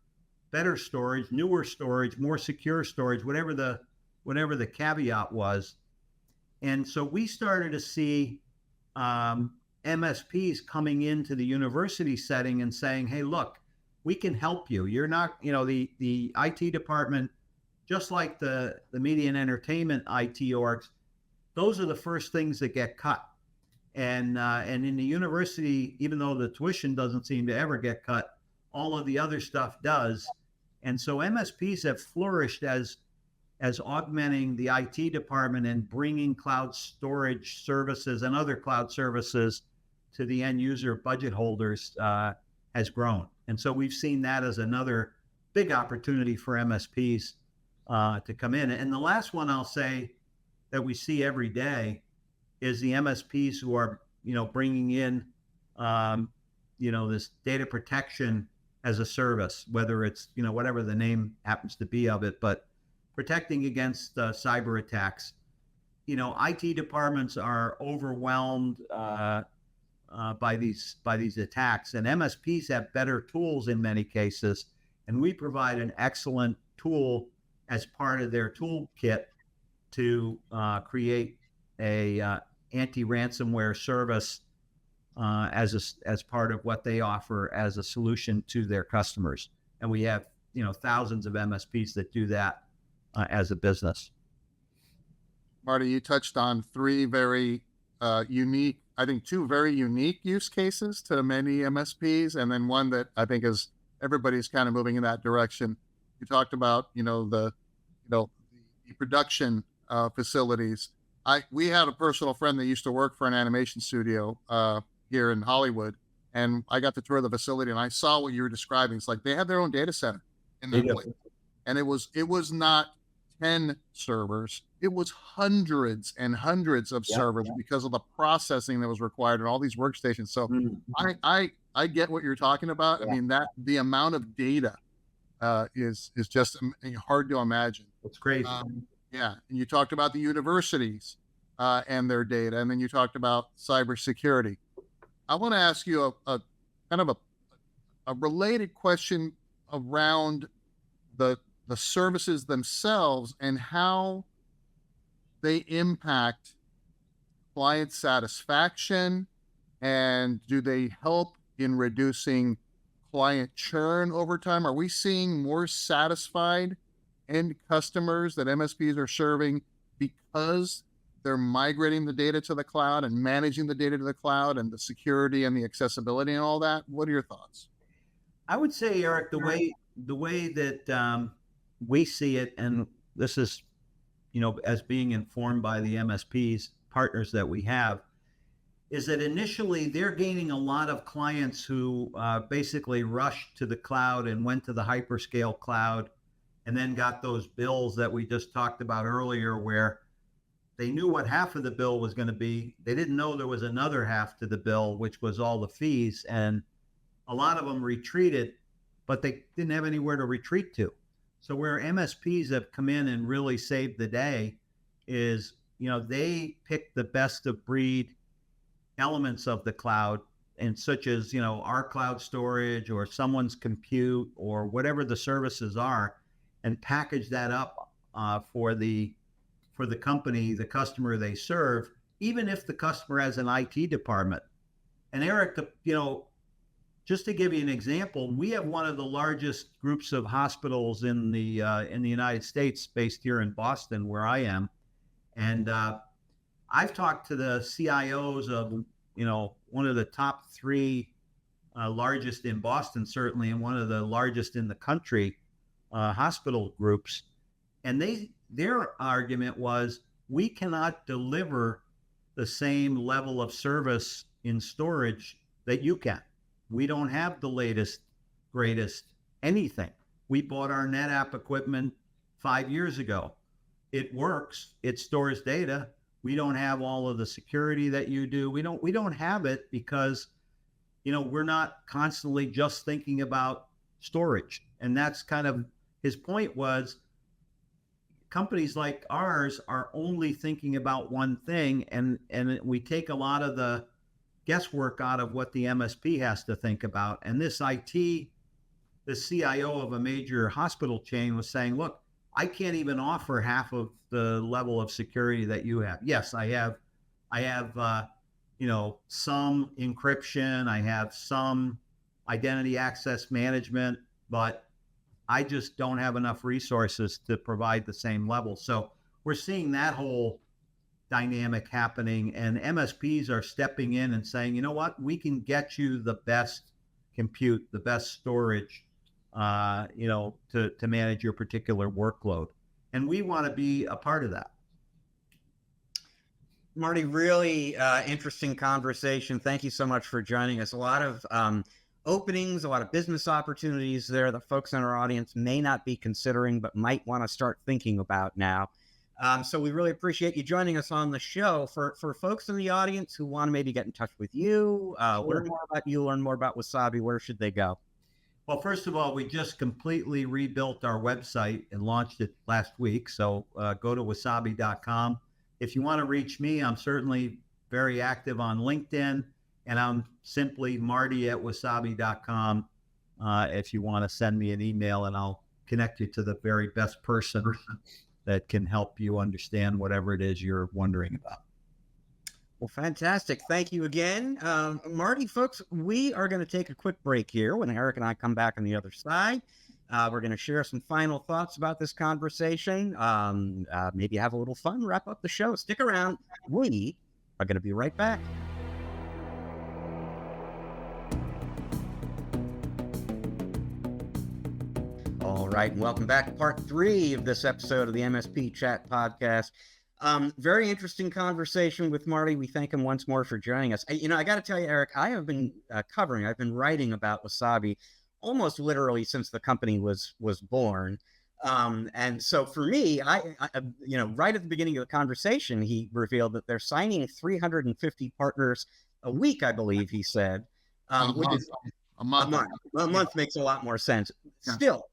storage, newer storage, more secure storage, whatever the caveat was. And so we started to see MSPs coming into the university setting and saying, "Hey, look, we can help you. You're not, the IT department, just like the media and entertainment IT orgs, those are the first things that get cut. And in the university, even though the tuition doesn't seem to ever get cut, all of the other stuff does. And so MSPs have flourished as augmenting the IT department and bringing cloud storage services and other cloud services to the end user budget holders has grown. And so we've seen that as another big opportunity for MSPs to come in. And the last one I'll say that we see every day is the MSPs who are, bringing in, this data protection as a service, whether it's, whatever the name happens to be of it, but protecting against cyber attacks. IT departments are overwhelmed by these attacks, and MSPs have better tools in many cases, and we provide an excellent tool as part of their toolkit to create a anti-ransomware service as part of what they offer as a solution to their customers. And we have thousands of MSPs that do that as a business. Marty, you touched on three very unique, I think two very unique use cases to many MSPs, and then one that I think is everybody's kind of moving in that direction. You talked about the production facilities. We had a personal friend that used to work for an animation studio here in Hollywood, and I got to tour the facility, and I saw what you were describing. It's like they had their own data center in that place, and it was not 10 servers, it was hundreds and hundreds of servers because of the processing that was required and all these workstations. So I get what you're talking about. I mean, that the amount of data is just hard to imagine. It's crazy. And you talked about the universities and their data, and then you talked about cybersecurity. I want to ask you a kind of a related question around the services themselves and how they impact client satisfaction, and do they help in reducing client churn over time? Are we seeing more satisfied end customers that MSPs are serving because they're migrating the data to the cloud and managing the data to the cloud and the security and the accessibility and all that? What are your thoughts? I would say, Eric, the way that we see it, and this is, as being informed by the MSPs partners that we have, is that initially they're gaining a lot of clients who basically rushed to the cloud and went to the hyperscale cloud, and then got those bills that we just talked about earlier, where they knew what half of the bill was going to be. They didn't know there was another half to the bill, which was all the fees. And a lot of them retreated, but they didn't have anywhere to retreat to. So where MSPs have come in and really saved the day is, they pick the best of breed elements of the cloud, and such as, our cloud storage or someone's compute or whatever the services are, and package that up for the company, the customer they serve, even if the customer has an IT department. And Eric, just to give you an example, we have one of the largest groups of hospitals in the United States, based here in Boston, where I am. And I've talked to the CIOs of, one of the top three largest in Boston, certainly, and one of the largest in the country hospital groups. And their argument was, we cannot deliver the same level of service in storage that you can. We don't have the latest, greatest anything. We bought our NetApp equipment 5 years ago. It works. It stores data. We don't have all of the security that you do. We don't have it because, we're not constantly just thinking about storage. And that's kind of his point, was companies like ours are only thinking about one thing, and we take a lot of the guesswork out of what the MSP has to think about. And the CIO of a major hospital chain was saying, look, I can't even offer half of the level of security that you have. Yes, I have some encryption, I have some identity access management, but I just don't have enough resources to provide the same level. So we're seeing that whole dynamic happening, and MSPs are stepping in and saying, you know what, we can get you the best compute, the best storage, to manage your particular workload. And we want to be a part of that. Marty, really interesting conversation. Thank you so much for joining us. A lot of openings, a lot of business opportunities there that folks in our audience may not be considering, but might want to start thinking about now. So we really appreciate you joining us on the show. For folks in the audience who want to maybe get in touch with you, learn more about you, learn more about Wasabi, where should they go? Well, first of all, we just completely rebuilt our website and launched it last week. So go to wasabi.com. If you want to reach me, I'm certainly very active on LinkedIn, and I'm simply marty@wasabi.com. If you want to send me an email, and I'll connect you to the very best person that can help you understand whatever it is you're wondering about. Well, fantastic. Thank you again. Marty, folks, we are going to take a quick break here. When Eric and I come back on the other side, we're going to share some final thoughts about this conversation, maybe have a little fun, wrap up the show. Stick around. We are going to be right back. All right, and welcome back to part 3 of this episode of the MSP Chat Podcast. Very interesting conversation with Marty. We thank him once more for joining us. I got to tell you, Eric, I have been I've been writing about Wasabi almost literally since the company was born. And so for me, I right at the beginning of the conversation, he revealed that they're signing 350 partners a week, I believe he said. Which is a month. A month makes a lot more sense. Yeah. Still,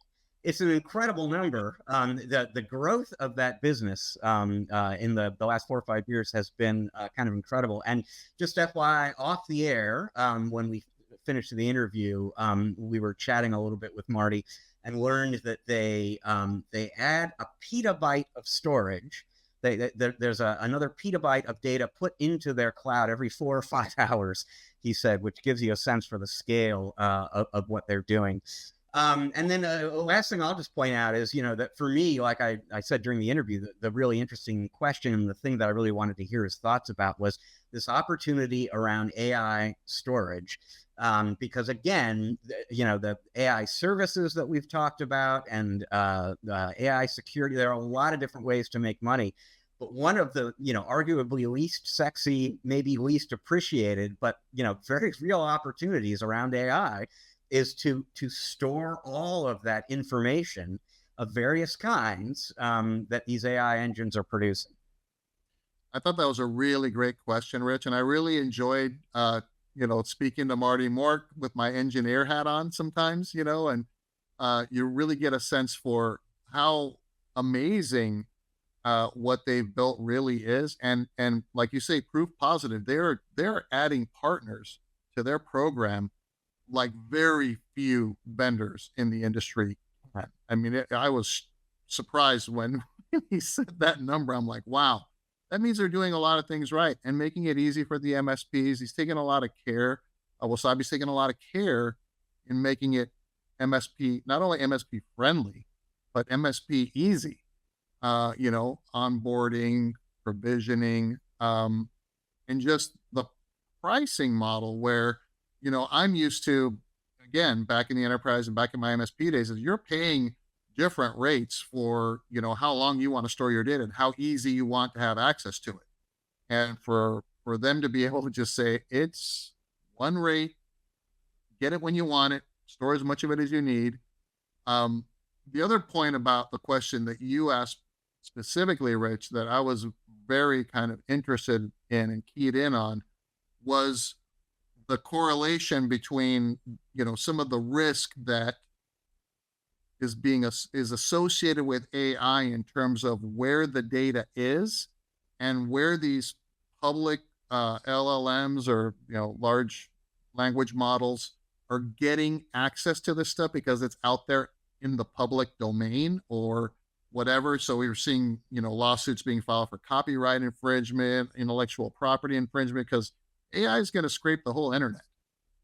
it's an incredible number. The growth of that business in the last 4 or 5 years has been kind of incredible. And just FYI, off the air, when we finish the interview, we were chatting a little bit with Marty and learned that they add a petabyte of storage. There's another petabyte of data put into their cloud every 4 or 5 hours, he said, which gives you a sense for the scale of what they're doing. And then the last thing I'll just point out is, that for me, like I said during the interview, the really interesting question and the thing that I really wanted to hear his thoughts about was this opportunity around AI storage. Because again, the AI services that we've talked about and AI security, there are a lot of different ways to make money. But one of the, arguably least sexy, maybe least appreciated, but, very real opportunities around AI is to store all of that information of various kinds that these AI engines are producing. I thought that was a really great question, Rich, and I really enjoyed, speaking to Marty more with my engineer hat on sometimes, and you really get a sense for how amazing what they've built really is, and like you say, proof positive. They're adding partners to their program like very few vendors in the industry. I mean, I was surprised when he said that number. I'm like, wow, that means they're doing a lot of things right and making it easy for the MSPs. He's taking a lot of care. Wasabi's taking a lot of care in making it MSP, not only MSP friendly, but MSP easy. Onboarding, provisioning, and just the pricing model where, I'm used to, again, back in the enterprise and back in my MSP days, is you're paying different rates for, how long you want to store your data and how easy you want to have access to it. And for them to be able to just say, it's one rate, get it when you want it, store as much of it as you need. The other point about the question that you asked specifically, Rich, that I was very kind of interested in and keyed in on was the correlation between, some of the risk that is associated with AI in terms of where the data is and where these public LLMs or, large language models are getting access to this stuff because it's out there in the public domain or whatever. So we were seeing, lawsuits being filed for copyright infringement, intellectual property infringement, because AI is going to scrape the whole internet,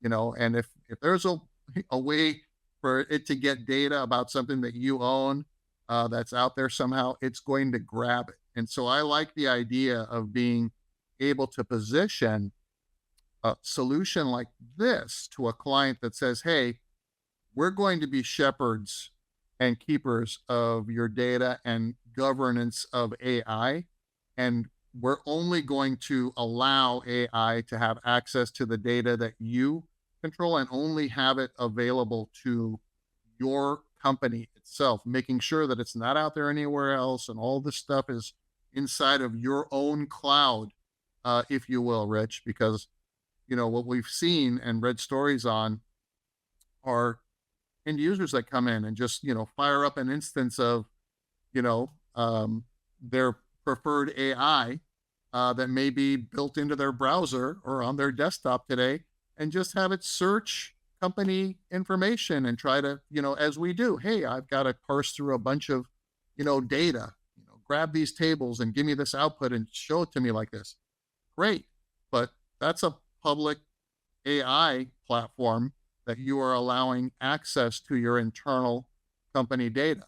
and if there's a way for it to get data about something that you own that's out there somehow, it's going to grab it. And so I like the idea of being able to position a solution like this to a client that says, hey, we're going to be shepherds and keepers of your data and governance of AI. And we're only going to allow AI to have access to the data that you control and only have it available to your company itself, making sure that it's not out there anywhere else. And all this stuff is inside of your own cloud, if you will, Rich, because, what we've seen and read stories on are end users that come in and just, fire up an instance of, their preferred AI that may be built into their browser or on their desktop today, and just have it search company information and try to, as we do, hey, I've got to parse through a bunch of, data, grab these tables and give me this output and show it to me like this. Great. But that's a public AI platform that you are allowing access to your internal company data.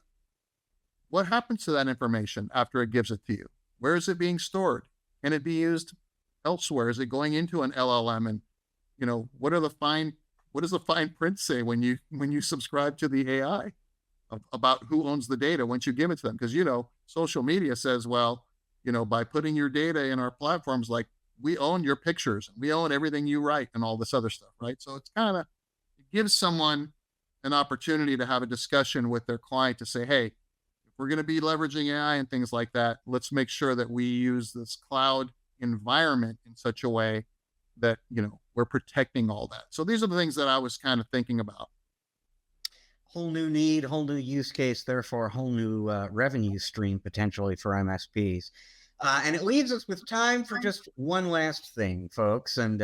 What happens to that information after it gives it to you? Where is it being stored? Can it be used elsewhere? Is it going into an LLM? And, what does the fine print say when you subscribe to the AI about who owns the data once you give it to them? Because, social media says, well, by putting your data in our platforms, like we own your pictures, we own everything you write and all this other stuff, right? So it's kind of, it gives someone an opportunity to have a discussion with their client to say, hey, if we're going to be leveraging AI and things like that, let's make sure that we use this cloud environment in such a way that, we're protecting all that. So these are the things that I was kind of thinking about. Whole new need, whole new use case, therefore a whole new revenue stream potentially for MSPs. And it leaves us with time for just one last thing, folks. And,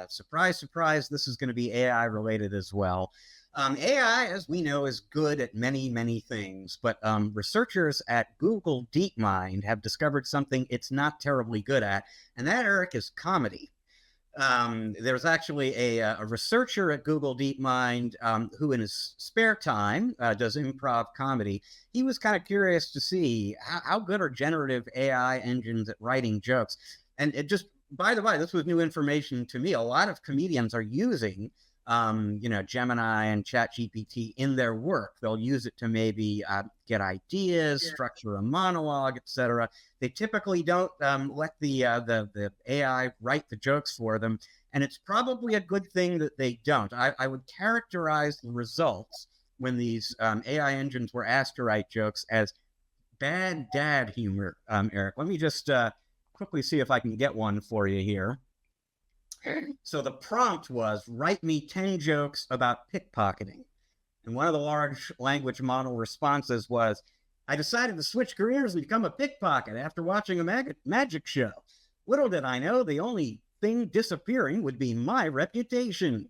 surprise, surprise, this is going to be AI related as well. AI, as we know, is good at many, many things, but researchers at Google DeepMind have discovered something it's not terribly good at, and that, Eric, is comedy. There's actually a researcher at Google DeepMind who, in his spare time, does improv comedy. He was kind of curious to see how good are generative AI engines at writing jokes. And it just, by the way, this was new information to me. A lot of comedians are using Gemini and ChatGPT in their work. They'll use it to maybe get ideas, structure a monologue, etc. They typically don't let the AI write the jokes for them, and it's probably a good thing that they don't. I would characterize the results when these AI engines were asked to write jokes as bad dad humor. Eric, let me just quickly see if I can get one for you here. So the prompt was, write me 10 jokes about pickpocketing. And one of the large language model responses was, I decided to switch careers and become a pickpocket after watching a magic show. Little did I know the only thing disappearing would be my reputation.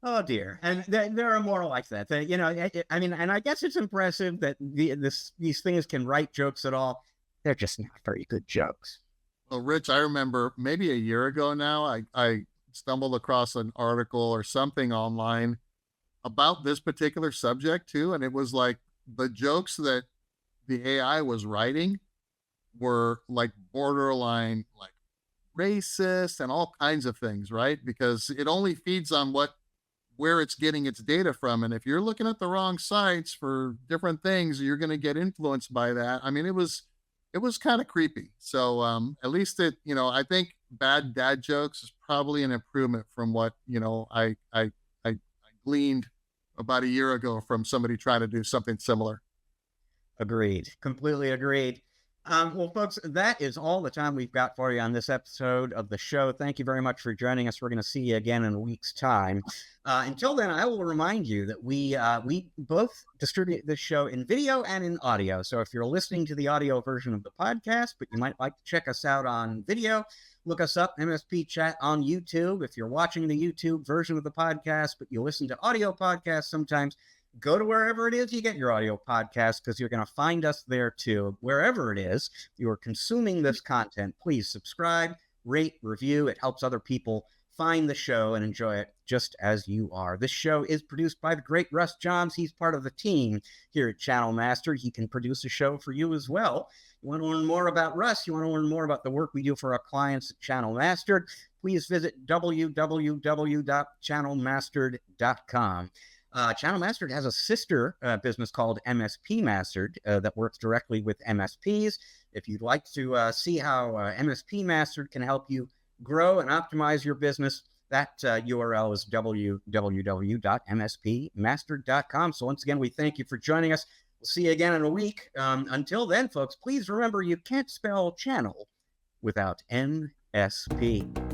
Oh dear. And there are more like that. And I guess it's impressive that these things can write jokes at all. They're just not very good jokes. Well, Rich, I remember maybe a year ago now, I stumbled across an article or something online about this particular subject too. And it was like the jokes that the AI was writing were like borderline, like racist and all kinds of things, right? Because it only feeds on where it's getting its data from. And if you're looking at the wrong sites for different things, you're going to get influenced by that. I mean, it was kind of creepy. So at least I think bad dad jokes is probably an improvement from what, I gleaned about a year ago from somebody trying to do something similar. Agreed. Completely agreed. Well, folks, that is all the time we've got for you on this episode of the show. Thank you very much for joining us. We're going to see you again in a week's time. Until then, I will remind you that we both distribute this show in video and in audio. So if you're listening to the audio version of the podcast, but you might like to check us out on video, look us up, MSP Chat on YouTube. If you're watching the YouTube version of the podcast, but you listen to audio podcasts sometimes, go to wherever it is you get your audio podcast, because you're going to find us there too. Wherever it is you're consuming this content, please subscribe, rate, review. It helps other people find the show and enjoy it just as you are. This show is produced by the great Russ Johns. He's part of the team here at Channel Master. He can produce a show for you as well. You want to learn more about Russ? You want to learn more about the work we do for our clients at Channel Mastered? Please visit www.channelmastered.com. Channel Mastered has a sister business called MSP Mastered that works directly with MSPs. If you'd like to see how MSP Mastered can help you grow and optimize your business, that URL is www.mspmastered.com. So once again, we thank you for joining us. We'll see you again in a week. Until then, folks, please remember you can't spell channel without MSP.